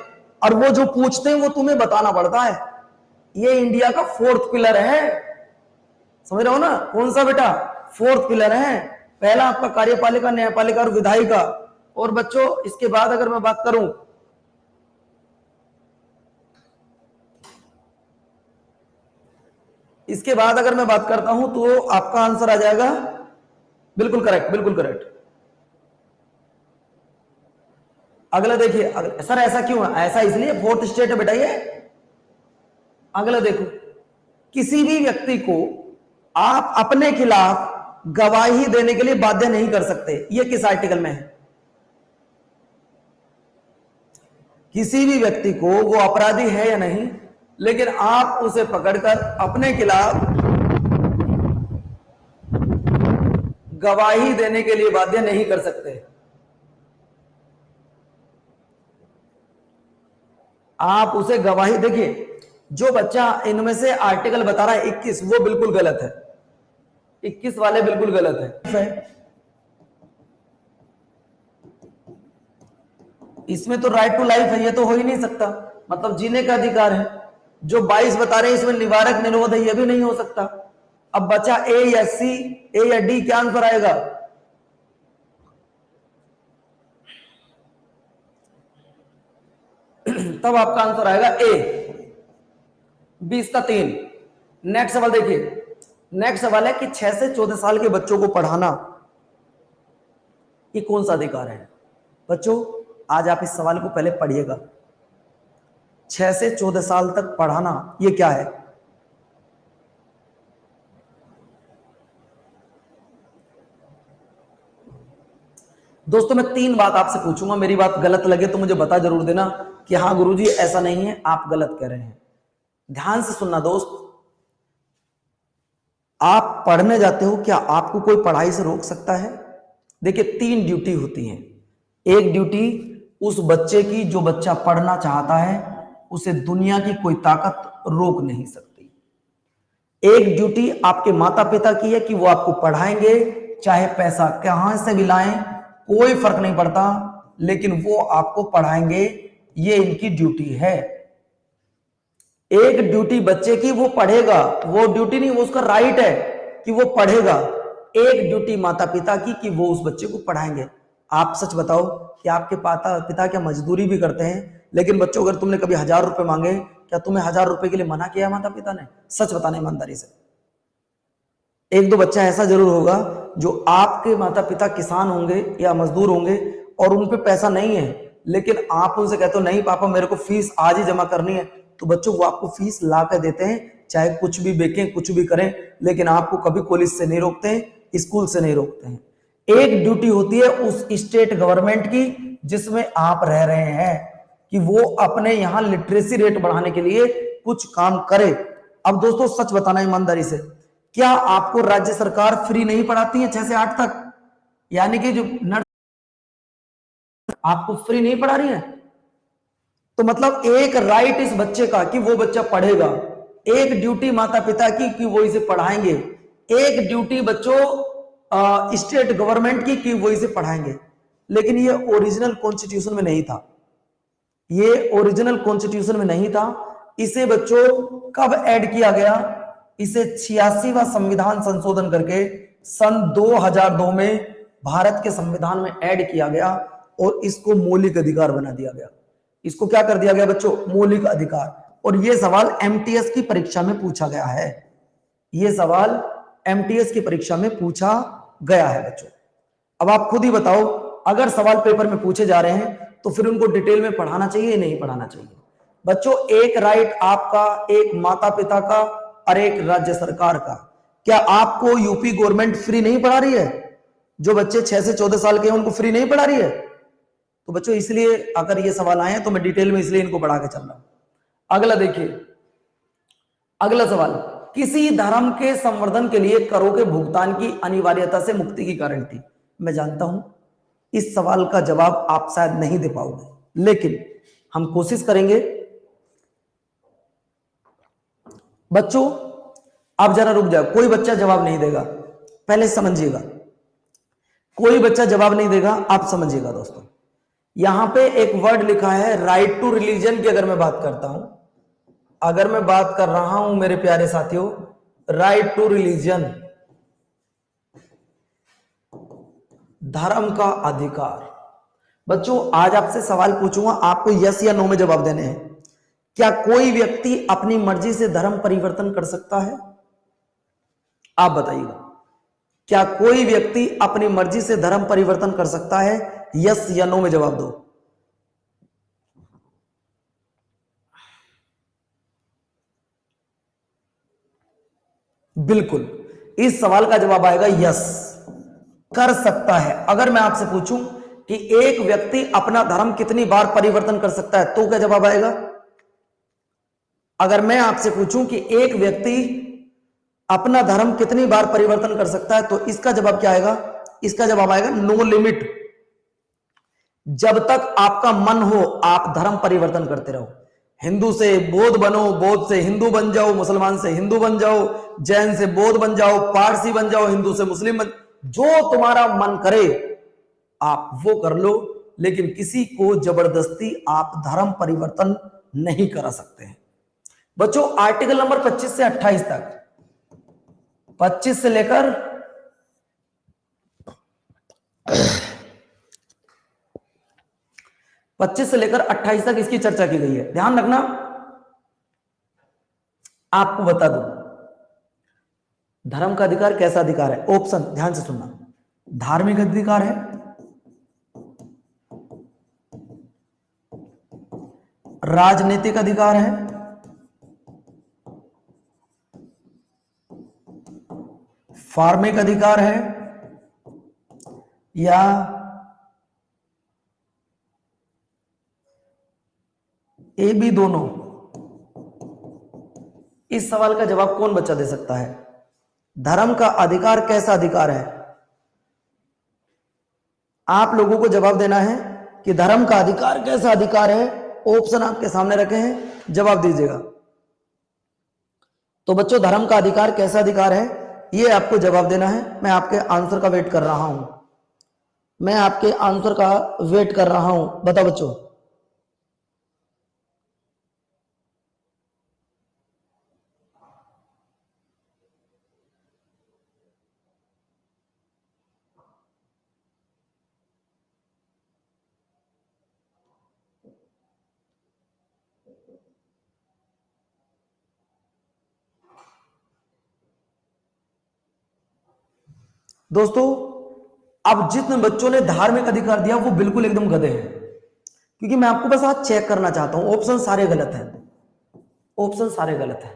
और वो जो पूछते हैं वो तुम्हें बताना पड़ता है। ये इंडिया का 4th पिलर है, समझ रहे हो ना? कौन सा बेटा? 4th पिलर है। पहला आपका कार्यपालिका, न्यायपालिका और विधायिका। और बच्चों इसके बाद अगर मैं बात करूं, इसके बाद अगर मैं बात करता हूं तो आपका आंसर आ जाएगा बिल्कुल करेक्ट, बिल्कुल करेक्ट। अगला देखिए, सर ऐसा क्यों है? ऐसा इसलिए 4th स्टेट है बेटा ये। अगला देखो, किसी भी व्यक्ति को आप अपने खिलाफ गवाही देने के लिए बाध्य नहीं कर सकते, ये किस आर्टिकल में है? किसी भी व्यक्ति को, वो अपराधी है या नहीं, लेकिन आप उसे पकड़कर अपने खिलाफ गवाही देने के लिए बाध्य नहीं कर सकते। आप उसे गवाही, देखिए जो बच्चा इनमें से आर्टिकल बता रहा है 21, वो बिल्कुल गलत है, 21 वाले बिल्कुल गलत है। इसमें तो राइट टू लाइफ है, ये तो हो ही नहीं सकता, मतलब जीने का अधिकार है। जो 22 बता रहे हैं इसमें निवारक निरोध है, ये भी नहीं हो सकता। अब बचा ए या सी, ए या डी, क्या आंसर आएगा? तब आपका आंसर आएगा ए, 20 का 3। नेक्स्ट सवाल देखिए, नेक्स्ट सवाल है कि 6 से 14 साल के बच्चों को पढ़ाना ये कौन सा अधिकार है? बच्चों आज आप इस सवाल को पहले पढ़िएगा, 6 से 14 साल तक पढ़ाना ये क्या है? दोस्तों मैं 3 बात आपसे पूछूंगा, मेरी बात गलत लगे तो मुझे बता जरूर देना कि हाँ गुरुजी ऐसा नहीं है, आप गलत कह रहे हैं। ध्यान से सुनना दोस्त, आप पढ़ने जाते हो, क्या आपको कोई पढ़ाई से रोक सकता है? देखिए 3 ड्यूटी होती हैं। एक ड्यूटी उस बच्चे की, जो बच्चा पढ़ना चाहता है, उसे दुनिया की कोई ताकत रोक नहीं सकती। एक ड्यूटी आपके माता पिता की है कि वो आपको पढ़ाएंगे, चाहे पैसा कहां से भी लाएं, कोई फर्क नहीं पड़ता, लेकिन वो आपको पढ़ाएंगे, ये इनकी ड्यूटी है। एक ड्यूटी बच्चे की, वो पढ़ेगा, वो ड्यूटी नहीं, वो उसका राइट है कि वो पढ़ेगा। एक ड्यूटी माता पिता की कि वो उस बच्चे को पढ़ाएंगे। आप सच बताओ कि आपके पिता क्या मजदूरी भी करते हैं, लेकिन बच्चों अगर तुमने कभी 1000 रुपए मांगे, क्या तुम्हें 1000 रुपए के लिए मना किया माता पिता ने? सच बताना ईमानदारी से। एक दो बच्चा ऐसा जरूर होगा जो आपके माता पिता किसान होंगे या मजदूर होंगे और उन पे पैसा नहीं है, लेकिन आप उनसे कहते हो नहीं पापा मेरे को फीस आज ही जमा करनी है, तो बच्चों वो आपको फीस ला कर देते हैं, चाहे कुछ भी बेचें कुछ भी करें, लेकिन आपको कभी कॉलेज से नहीं रोकते हैं, स्कूल से नहीं रोकते हैं। एक ड्यूटी होती है उस स्टेट गवर्नमेंट की जिसमें आप रह रहे हैं कि वो अपने यहां लिटरेसी रेट बढ़ाने के लिए कुछ काम करे। अब दोस्तों सच बताना ईमानदारी से, क्या आपको राज्य सरकार फ्री नहीं पढ़ाती है 6 से 8 तक? यानी कि जो नर्स आपको फ्री नहीं पढ़ा रही है, तो मतलब एक राइट इस बच्चे का कि वो बच्चा पढ़ेगा, एक ड्यूटी माता पिता की कि वो इसे पढ़ाएंगे, एक ड्यूटी बच्चों स्टेट गवर्नमेंट की कि वो इसे पढ़ाएंगे। लेकिन ये ओरिजिनल कॉन्स्टिट्यूशन में नहीं था, ये ओरिजिनल कॉन्स्टिट्यूशन में नहीं था। इसे बच्चों कब ऐड किया गया? इसे 86वां संविधान संशोधन करके सन 2002 में भारत के संविधान में ऐड किया गया और इसको मौलिक अधिकार बना दिया गया। इसको क्या कर दिया गया बच्चों? मौलिक अधिकार। और यह सवाल एमटीएस की परीक्षा में पूछा गया है, यह सवाल एमटीएस की परीक्षा में पूछा गया है बच्चों। अब आप खुद ही बताओ, अगर सवाल पेपर में पूछे जा रहे हैं तो फिर उनको डिटेल में पढ़ाना चाहिए या नहीं पढ़ाना चाहिए? बच्चों एक राइट आपका, एक माता पिता का और एक राज्य सरकार का। क्या आपको यूपी गवर्नमेंट फ्री नहीं पढ़ा रही है? जो बच्चे 6 से 14 साल के हैं उनको फ्री नहीं पढ़ा रही है? तो बच्चों इसलिए अगर ये सवाल आए तो मैं डिटेल में इसलिए इनको पढ़ा के चल रहा हूं। अगला देखिए, अगला सवाल, किसी धर्म के संवर्धन के लिए करों के भुगतान की अनिवार्यता से मुक्ति की गारंटी। मैं जानता हूं इस सवाल का जवाब आप शायद नहीं दे पाओगे, लेकिन हम कोशिश करेंगे। बच्चों आप जरा रुक जाओ, कोई बच्चा जवाब नहीं देगा, पहले समझिएगा, कोई बच्चा जवाब नहीं देगा, आप समझिएगा दोस्तों। यहां पे एक वर्ड लिखा है राइट टू रिलीजन की। अगर मैं बात करता हूं, अगर मैं बात कर रहा हूं मेरे प्यारे साथियों, राइट टू रिलीजन, धर्म का अधिकार। बच्चों आज आपसे सवाल पूछूंगा, आपको यस या नो में जवाब देने हैं। क्या कोई व्यक्ति अपनी मर्जी से धर्म परिवर्तन कर सकता है? आप बताइएगा, क्या कोई व्यक्ति अपनी मर्जी से धर्म परिवर्तन कर सकता है? यस या नो में जवाब दो। बिल्कुल, इस सवाल का जवाब आएगा यस, कर सकता है। अगर मैं आपसे पूछूं कि एक व्यक्ति अपना धर्म कितनी बार परिवर्तन कर सकता है, तो क्या जवाब आएगा? अगर मैं आपसे पूछूं कि एक व्यक्ति अपना धर्म कितनी बार परिवर्तन कर सकता है, तो इसका जवाब क्या आएगा? इसका जवाब आएगा नो लिमिट। जब तक आपका मन हो आप धर्म परिवर्तन करते रहो। हिंदू से बौद्ध बनो, बौद्ध से हिंदू बन जाओ, मुसलमान से हिंदू बन जाओ, जैन से बौद्ध बन जाओ, पारसी बन जाओ, हिंदू से मुस्लिम बन, जो तुम्हारा मन करे आप वो कर लो, लेकिन किसी को जबरदस्ती आप धर्म परिवर्तन नहीं करा सकते हैं। बच्चों आर्टिकल नंबर 25 से 28 तक, 25 से लेकर 25 से लेकर 28 तक इसकी चर्चा की गई है। ध्यान रखना, आपको बता दूं धर्म का अधिकार कैसा अधिकार है। ऑप्शन ध्यान से सुनना, धार्मिक अधिकार है, राजनीतिक अधिकार है, फार्मिक अधिकार है, या ए बी दोनों। इस सवाल का जवाब कौन बच्चा दे सकता है? धर्म का अधिकार कैसा अधिकार है? आप लोगों को जवाब देना है कि धर्म का अधिकार कैसा अधिकार है। ऑप्शन आपके सामने रखे हैं, जवाब दीजिएगा। तो बच्चों धर्म का अधिकार कैसा अधिकार है, ये आपको जवाब देना है। मैं आपके आंसर का वेट कर रहा हूं, मैं आपके आंसर का वेट कर रहा हूं। बताओ बच्चों, दोस्तों अब जितने बच्चों ने धार्मिक अधिकार दिया वो बिल्कुल एकदम गधे हैं, क्योंकि मैं आपको बस आज चेक करना चाहता हूं। ऑप्शन सारे गलत हैं, ऑप्शन सारे गलत हैं।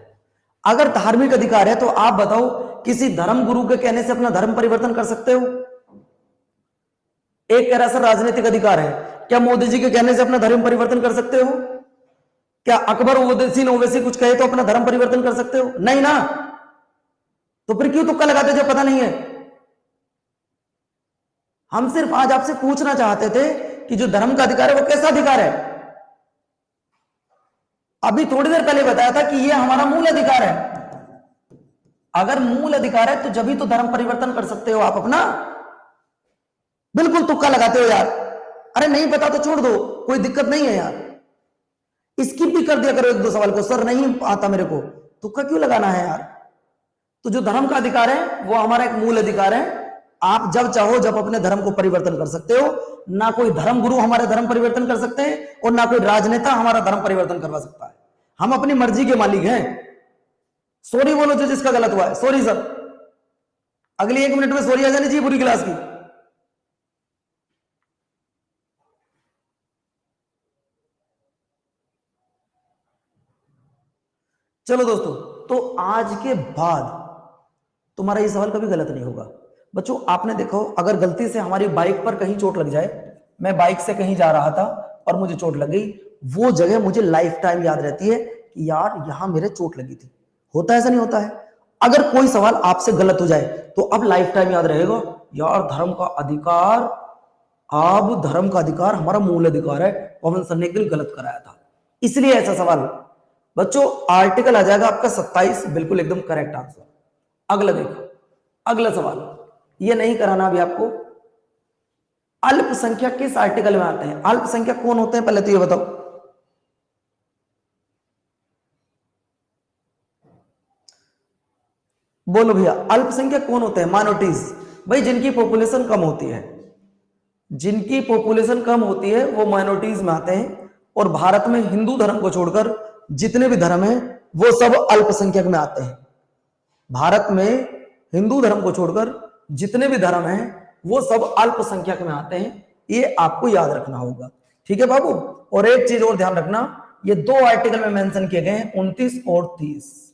अगर धार्मिक अधिकार है तो आप बताओ किसी धर्म गुरु के कहने से अपना धर्म परिवर्तन कर सकते हो? एक कह रहा सर राजनीतिक अधिकार है, क्या मोदी जी के कहने से अपना धर्म परिवर्तन कर सकते हो? क्या अकबर ओवैसी ओवैसी कुछ कहे तो अपना धर्म परिवर्तन कर सकते हो? नहीं ना। तो फिर क्यों तुक्का लगाते जब पता नहीं है? हम सिर्फ आज आपसे पूछना चाहते थे कि जो धर्म का अधिकार है वो कैसा अधिकार है। अभी थोड़ी देर पहले बताया था कि ये हमारा मूल अधिकार है। अगर मूल अधिकार है तो जब ही तो धर्म परिवर्तन कर सकते हो आप अपना। बिल्कुल तुक्का लगाते हो यार। अरे नहीं पता तो छोड़ दो, कोई दिक्कत नहीं है यार, स्किप भी कर दिया करो एक दो सवाल को। सर नहीं आता मेरे को, तुक्का क्यों लगाना है यार? तो जो धर्म का अधिकार है वो हमारा एक मूल अधिकार है। आप जब चाहो जब अपने धर्म को परिवर्तन कर सकते हो। ना कोई धर्म गुरु हमारे धर्म परिवर्तन कर सकते हैं और ना कोई राजनेता हमारा धर्म परिवर्तन करवा सकता है। हम अपनी मर्जी के मालिक हैं। सॉरी बोलो जो जिसका गलत हुआ है, सॉरी सर। अगली 1 मिनट में सॉरी आ जानी चाहिए पूरी क्लास की। चलो दोस्तों, तो आज के बाद तुम्हारा ये सवाल कभी गलत नहीं होगा। बच्चों आपने देखो, अगर गलती से हमारी बाइक पर कहीं चोट लग जाए, मैं बाइक से कहीं जा रहा था और मुझे चोट लग गई, वो जगह मुझे लाइफ टाइम याद रहती है कि यार यहां मेरे चोट लगी थी। होता है ऐसा नहीं होता है? अगर कोई सवाल आपसे गलत हो जाए तो अब लाइफ टाइम याद रहेगा यार धर्म का अधिकार, अब धर्म का अधिकार हमारा मूल अधिकार है, पवन सर ने एक दिन गलत कराया था, इसलिए ऐसा सवाल। बच्चों आर्टिकल आ जाएगा आपका 27, बिल्कुल एकदम करेक्ट आंसर। अगला देखो, अगला सवाल ये नहीं कराना अभी आपको। अल्पसंख्यक किस आर्टिकल में आते हैं? अल्पसंख्यक कौन होते हैं पहले तो ये बताओ। बोलो भैया, अल्पसंख्यक कौन होते हैं? माइनॉरिटीज। भाई जिनकी पॉपुलेशन कम होती है, जिनकी पॉपुलेशन कम होती है वो माइनॉरिटीज में आते हैं। और भारत में हिंदू धर्म को छोड़कर जितने भी धर्म हैं वो सब अल्पसंख्यक में आते हैं। भारत में हिंदू धर्म को छोड़कर जितने भी धर्म हैं वो सब अल्पसंख्यक में आते हैं, ये आपको याद रखना होगा। ठीक है बाबू। और एक चीज और ध्यान रखना, ये 2 आर्टिकल में मेंशन किए गए हैं, 29 और 30।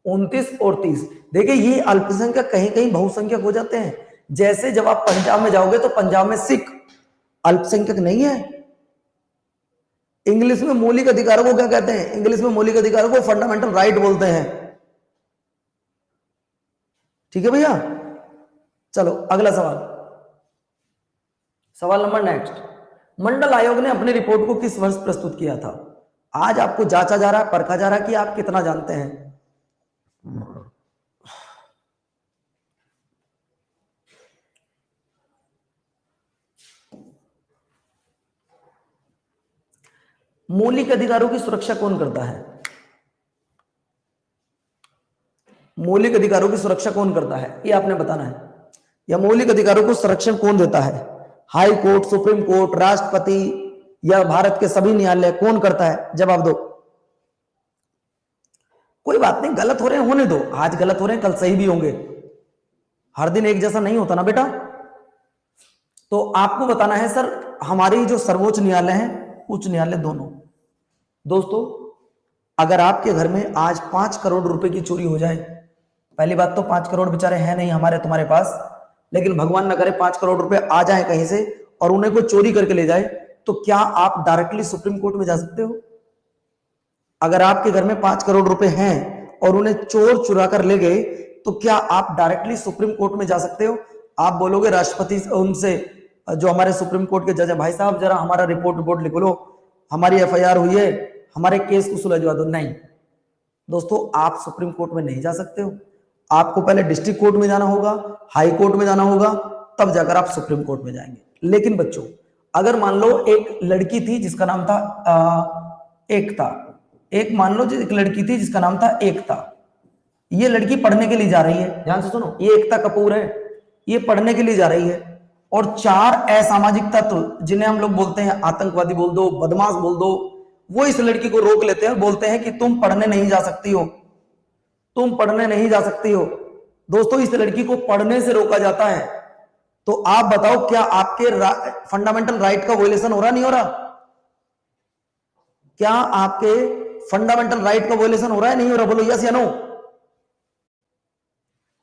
29 और 30 देखिए, ये अल्पसंख्यक कहीं कहीं बहुसंख्यक हो जाते हैं। जैसे जब आप पंजाब में जाओगे तो पंजाब में सिख अल्पसंख्यक नहीं है। इंग्लिश में मौलिक अधिकारों को क्या कहते हैं? इंग्लिश में मौलिक अधिकारों को फंडामेंटल राइट बोलते हैं। ठीक है भैया। चलो अगला सवाल, सवाल नंबर नेक्स्ट। मंडल आयोग ने अपनी रिपोर्ट को किस वर्ष प्रस्तुत किया था? आज आपको जांचा जा रहा है, परखा जा रहा है कि आप कितना जानते हैं। मौलिक अधिकारों की सुरक्षा कौन करता है? मौलिक अधिकारों की सुरक्षा कौन करता है ये आपने बताना है। या मौलिक अधिकारों को संरक्षण कौन देता है? हाई कोर्ट, सुप्रीम कोर्ट, राष्ट्रपति या भारत के सभी न्यायालय, कौन करता है? जवाब दो। कोई बात नहीं, गलत हो रहे हैं होने दो, आज गलत हो रहे हैं कल सही भी होंगे, हर दिन एक जैसा नहीं होता ना बेटा। तो आपको बताना है सर हमारी जो सर्वोच्च न्यायालय है, उच्च न्यायालय, दोनों। दोस्तों अगर आपके घर में आज 5 करोड़ रुपए की चोरी हो जाए, पहली बात तो 5 करोड़ बेचारे हैं नहीं हमारे तुम्हारे पास, लेकिन भगवान न करे 5 करोड़ रुपए आ जाए कहीं से और उन्हें कोई चोरी करके ले जाए, तो क्या आप डायरेक्टली सुप्रीम कोर्ट में जा सकते हो? अगर आपके घर में 5 करोड़ रुपए हैं और उन्हें चोर चुरा कर ले गए, तो क्या आप डायरेक्टली सुप्रीम कोर्ट में जा सकते हो? आप बोलोगे राष्ट्रपति उनसे, जो हमारे सुप्रीम कोर्ट के जज है, भाई साहब जरा हमारा रिपोर्ट लिख लो, हमारी एफआईआर हुई है, हमारे केस को सुलझवा दो। नहीं दोस्तों, आप सुप्रीम कोर्ट में नहीं जा सकते हो। आपको पहले डिस्ट्रिक्ट कोर्ट में जाना होगा, हाई कोर्ट में जाना होगा, तब जाकर आप सुप्रीम कोर्ट में जाएंगे। लेकिन बच्चों अगर मान लो एक लड़की थी जिसका नाम था एकता, मान लो एक लड़की थी जिसका नाम था एकता, ये लड़की पढ़ने के लिए जा रही है, ध्यान से सुनो, ये एकता कपूर है, ये पढ़ने के लिए जा रही है, और 4 असामाजिक तत्व जिन्हें हम लोग बोलते हैं आतंकवादी बोल दो, बदमाश बोल दो, वो इस लड़की को रोक लेते हैं, बोलते हैं कि तुम पढ़ने नहीं जा सकती हो, तुम पढ़ने नहीं जा सकती हो। दोस्तों इस लड़की को पढ़ने से रोका जाता है, तो आप बताओ क्या आपके फंडामेंटल राइट का वोलेशन हो रहा नहीं हो रहा? क्या आपके फंडामेंटल राइट का वोलेशन हो रहा है नहीं हो रहा? बोलो यस या नो।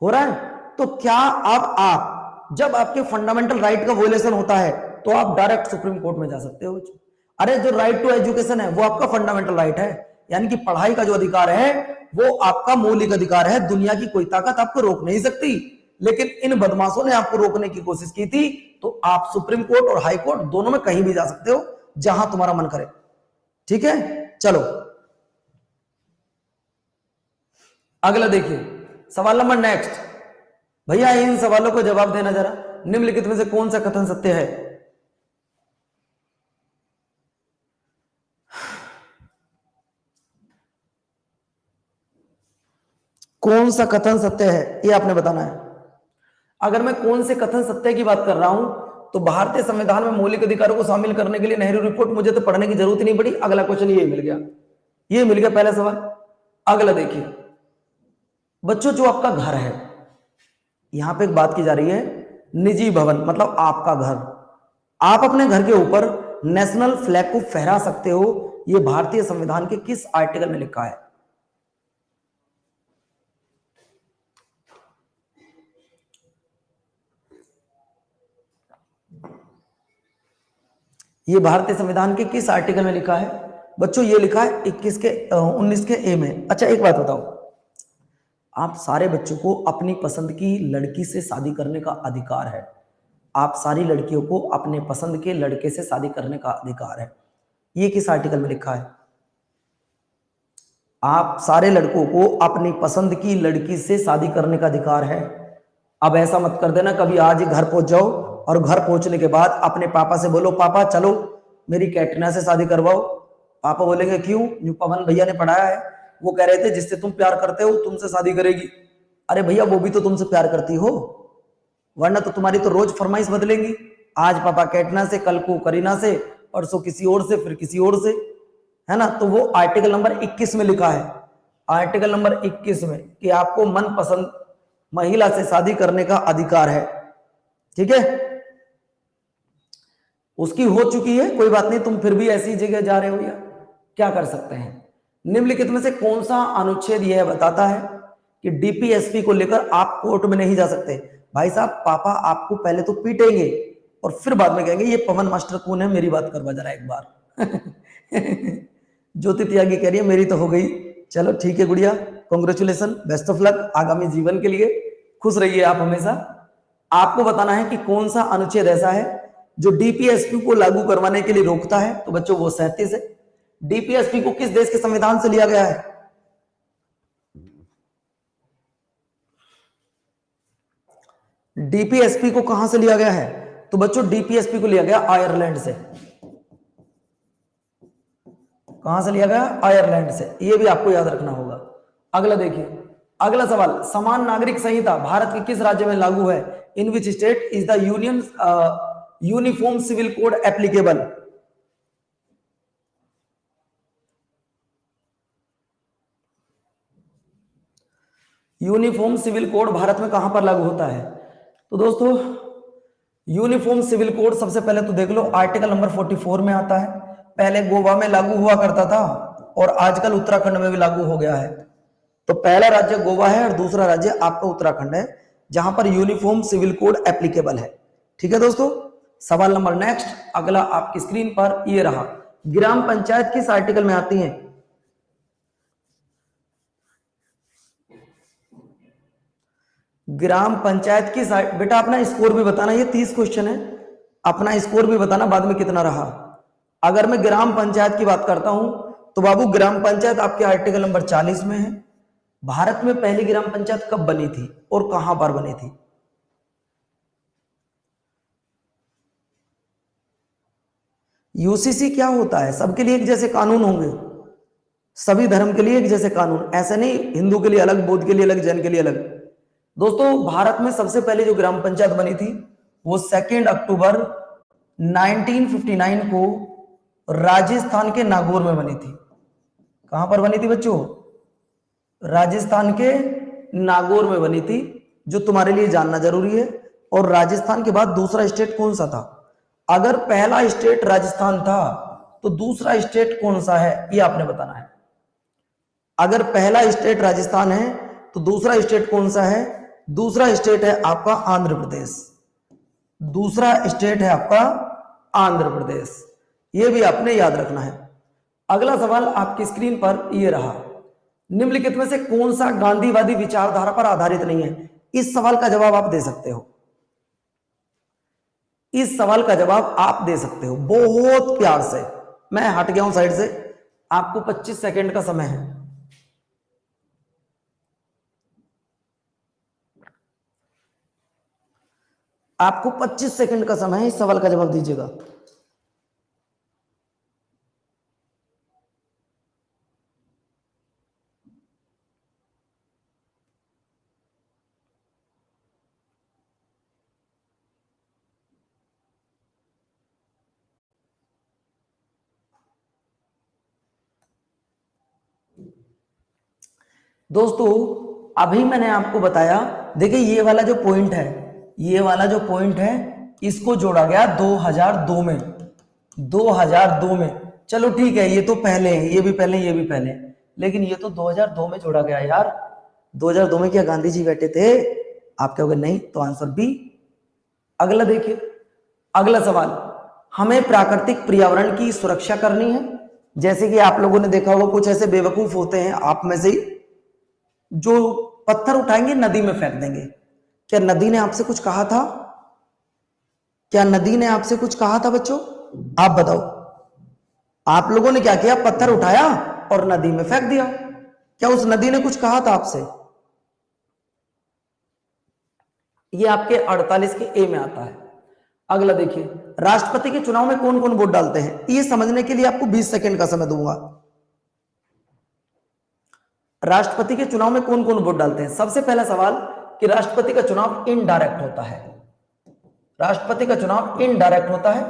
हो रहा है। तो क्या अब आप जब आपके फंडामेंटल राइट का वोलेशन होता है तो आप डायरेक्ट सुप्रीम कोर्ट में जा सकते हो। अरे जो राइट टू एजुकेशन है वो आपका फंडामेंटल राइट है, यानी कि पढ़ाई का जो अधिकार है वो आपका मौलिक अधिकार है। दुनिया की कोई ताकत आपको रोक नहीं सकती, लेकिन इन बदमाशों ने आपको रोकने की कोशिश की थी, तो आप सुप्रीम कोर्ट और हाई कोर्ट दोनों में कहीं भी जा सकते हो जहां तुम्हारा मन करे। ठीक है, चलो अगला देखिए सवाल नंबर नेक्स्ट। भैया इन सवालों को जवाब देना जरा, निम्नलिखित में से कौन सा कथन सत्य है? कौन सा कथन सत्य है ये आपने बताना है। अगर मैं कौन से कथन सत्य की बात कर रहा हूं तो भारतीय संविधान में मौलिक अधिकारों को शामिल करने के लिए नेहरू रिपोर्ट मुझे तो पढ़ने की जरूरत ही नहीं पड़ी। अगला क्वेश्चन ये मिल गया, ये मिल गया पहला सवाल। अगला देखिए बच्चों, जो आपका घर है, यहां पे एक बात की जा रही है निजी भवन मतलब आपका घर, आप अपने घर के ऊपर नेशनल फ्लैग को फहरा सकते हो, यह भारतीय संविधान के किस आर्टिकल में लिखा है? ये भारतीय संविधान के किस आर्टिकल में लिखा है? बच्चों ये लिखा है 21 के 19 के ए में। अच्छा एक बात बताओ, आप सारे बच्चों को अपनी पसंद की लड़की से शादी करने का अधिकार है, आप सारी लड़कियों को अपने पसंद के लड़के से शादी करने का अधिकार है, ये किस आर्टिकल में लिखा है? आप सारे लड़कों को अपनी पसंद की लड़की से शादी करने का अधिकार है। अब ऐसा मत कर देना कभी आज ही घर पहुंच जाओ और घर पहुंचने के बाद अपने पापा से बोलो पापा चलो मेरी कैटरीना से शादी करवाओ। पापा बोलेंगे क्यों? यूं पवन भैया ने पढ़ाया है, वो कह रहे थे जिससे तुम प्यार करते हो तुमसे शादी करेगी। अरे भैया वो भी तो तुमसे प्यार करती हो, वरना तो तुम्हारी तो रोज फरमाइश बदलेंगी। आज पापा कैटरीना से, कल को करीना से, परसों किसी और से, फिर किसी और से, है ना। तो वो आर्टिकल नंबर 21 में लिखा है, आर्टिकल नंबर 21 में कि आपको मनपसंद महिला से शादी करने का अधिकार है। ठीक है, उसकी हो चुकी है, कोई बात नहीं, तुम फिर भी ऐसी जगह जा रहे हो या क्या कर सकते हैं। निम्नलिखित में से कौन सा अनुच्छेद यह बताता है कि डीपीएसपी को लेकर आप कोर्ट में नहीं जा सकते? भाई साहब पापा आपको पहले तो पीटेंगे और फिर बाद में कहेंगे ये पवन मास्टर कौन है, मेरी बात करवा जरा एक बार। ज्योति त्यागी कह रही है मेरी तो हो गई। चलो ठीक है गुड़िया, कॉन्ग्रेचुलेशन, बेस्ट ऑफ लक आगामी जीवन के लिए, खुश रहिए आप हमेशा। आपको बताना है कि कौन सा अनुच्छेद ऐसा है जो डीपीएसपी को लागू करवाने के लिए रोकता है। तो बच्चों वो 37 है। डीपीएसपी को किस देश के संविधान से लिया गया है? डीपीएसपी को कहां से लिया गया है? तो बच्चों डीपीएसपी को लिया गया आयरलैंड से। कहां से लिया गया? आयरलैंड से। ये भी आपको याद रखना होगा। अगला देखिए, अगला सवाल, समान नागरिक संहिता भारत के किस राज्य में लागू है? In which state is the uniform civil code applicable? Uniform civil code Bharat में कहां पर लागू होता है? तो दोस्तों यूनिफॉर्म सिविल कोड सबसे पहले तो देख लो आर्टिकल नंबर 44 में आता है। पहले गोवा में लागू हुआ करता था और आजकल उत्तराखंड में भी लागू हो गया है। तो पहला राज्य गोवा है और दूसरा राज्य आपका उत्तराखंड है जहां पर यूनिफॉर्म सिविल कोड एप्लीकेबल है। ठीक है दोस्तों, सवाल नंबर नेक्स्ट, अगला आपकी स्क्रीन पर ये रहा, ग्राम पंचायत किस आर्टिकल में आती है? ग्राम पंचायत किस बेटा अपना स्कोर भी बताना, ये 30 क्वेश्चन है, अपना स्कोर भी बताना बाद में कितना रहा। अगर मैं ग्राम पंचायत की बात करता हूं तो बाबू ग्राम पंचायत आपके आर्टिकल नंबर 40 में है। भारत में पहली ग्राम पंचायत कब बनी थी और कहां पर बनी थी? यूसीसी क्या होता है? सबके लिए एक जैसे कानून होंगे, सभी धर्म के लिए एक जैसे कानून, ऐसे नहीं हिंदू के लिए अलग, बौद्ध के लिए अलग, जैन के लिए अलग। दोस्तों भारत में सबसे पहले जो ग्राम पंचायत बनी थी वो 2 अक्टूबर 1959 को राजस्थान के नागौर में बनी थी। कहां पर बनी थी बच्चों? राजस्थान के नागौर में बनी थी, जो तुम्हारे लिए जानना जरूरी है। और राजस्थान के बाद दूसरा स्टेट कौन सा था? अगर पहला स्टेट राजस्थान था तो दूसरा स्टेट कौन सा है, ये आपने बताना है। अगर पहला स्टेट राजस्थान है तो दूसरा स्टेट कौन सा है? दूसरा स्टेट है आपका आंध्र प्रदेश। दूसरा स्टेट है आपका आंध्र प्रदेश। यह भी आपने याद रखना है। अगला सवाल आपकी स्क्रीन पर यह रहा, निम्नलिखित में से कौन सा गांधीवादी विचारधारा पर आधारित नहीं है? इस सवाल का जवाब आप दे सकते हो। इस सवाल का जवाब आप दे सकते हो बहुत प्यार से। मैं हट गया हूं साइड से, आपको 25 सेकंड का समय है। आपको 25 सेकंड का समय है, इस सवाल का जवाब दीजिएगा। दोस्तों अभी मैंने आपको बताया, देखिए ये वाला जो पॉइंट है, ये वाला जो पॉइंट है, इसको जोड़ा गया 2002 में। 2002 में, चलो ठीक है, ये तो पहले है, ये भी पहले, ये भी पहले, लेकिन ये तो 2002 में जोड़ा गया यार। 2002 में क्या गांधी जी बैठे थे? आप कहोगे नहीं, तो आंसर बी। अगला देखिए, अगला सवाल, हमें प्राकृतिक पर्यावरण की सुरक्षा करनी है। जैसे कि आप लोगों ने देखा होगा, कुछ ऐसे बेवकूफ होते हैं आप में से, जो पत्थर उठाएंगे नदी में फेंक देंगे। क्या नदी ने आपसे कुछ कहा था? क्या नदी ने आपसे कुछ कहा था बच्चों? आप बताओ, आप लोगों ने क्या किया? पत्थर उठाया और नदी में फेंक दिया। क्या उस नदी ने कुछ कहा था आपसे? ये आपके 48 के ए में आता है। अगला देखिए, राष्ट्रपति के चुनाव में कौन कौन वोट डालते हैं? ये समझने के लिए आपको 20 सेकंड का समय दूंगा। राष्ट्रपति के चुनाव में कौन कौन वोट डालते हैं? सबसे पहला सवाल कि राष्ट्रपति का चुनाव इनडायरेक्ट होता है। राष्ट्रपति का चुनाव इनडायरेक्ट होता है,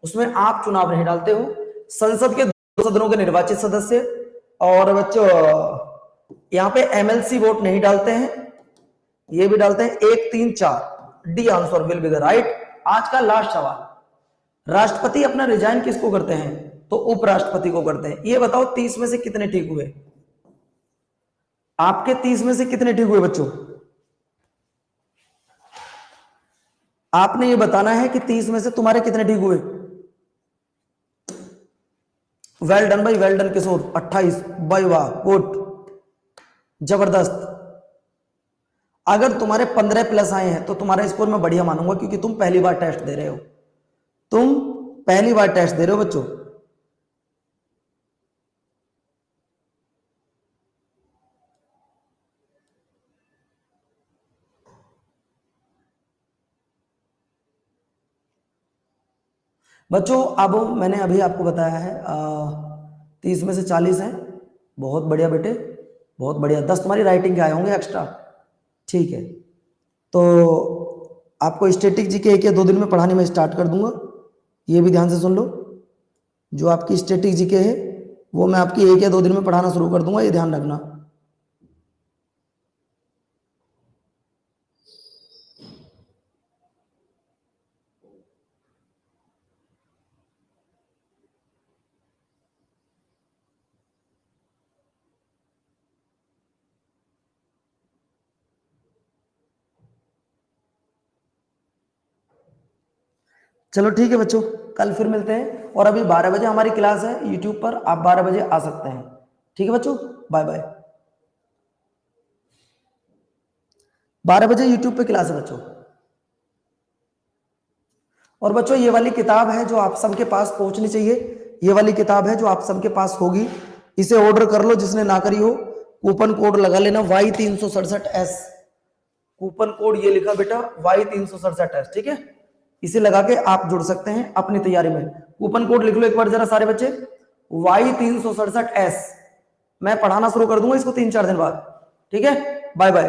उसमें आप चुनाव नहीं डालते हो। संसद के 2 सदनों के निर्वाचित सदस्य, और बच्चों यहां पे एमएलसी वोट नहीं डालते हैं, ये भी डालते हैं 1, 3, 4। D answer will be the right. आज का लास्ट सवाल, राष्ट्रपति अपना रिजाइन किसको करते हैं? तो उपराष्ट्रपति को करते हैं। ये बताओ 30 में से कितने ठीक हुए? आपके 30 में से कितने ठीक हुए बच्चों? आपने ये बताना है कि 30 में से तुम्हारे कितने ठीक हुए। वेल डन भाई, वेल डन किशोर। 28 भाई, वाह, गुड, जबरदस्त। अगर तुम्हारे 15 प्लस आए हैं तो तुम्हारा स्कोर मैं बढ़िया मानूंगा, क्योंकि तुम पहली बार टेस्ट दे रहे हो। तुम पहली बार टेस्ट दे रहे हो बच्चों। बच्चों अब मैंने अभी आपको बताया है 30 में से 40 हैं। बहुत बढ़िया बेटे, बहुत बढ़िया। 10 तुम्हारी राइटिंग के आए होंगे एक्स्ट्रा, ठीक है। तो आपको स्टैटिक जीके 1 या 2 दिन में पढ़ाने में स्टार्ट कर दूंगा, ये भी ध्यान से सुन लो। जो आपकी स्टैटिक जीके है वो मैं आपकी 1 या 2 दिन में पढ़ाना शुरू कर दूंगा, ये ध्यान रखना। चलो ठीक है बच्चों, कल फिर मिलते हैं। और अभी 12 बजे हमारी क्लास है यूट्यूब पर, आप 12 बजे आ सकते हैं। ठीक है बच्चों, बाय बाय। 12 बजे यूट्यूब पे क्लास है बच्चों। और बच्चों ये वाली किताब है जो आप सबके पास पहुंचनी चाहिए, ये वाली किताब है जो आप सबके पास होगी, इसे ऑर्डर कर लो जिसने ना करी हो। कूपन कोड लगा लेना Y367S। कूपन कोड ये लिखा बेटा Y367S, ठीक है। इसे लगा के आप जुड़ सकते हैं अपनी तैयारी में। कूपन कोड लिख लो एक बार जरा सारे बच्चे, Y367S। मैं पढ़ाना शुरू कर दूंगा इसको 3-4 दिन बाद, ठीक है। Bye bye.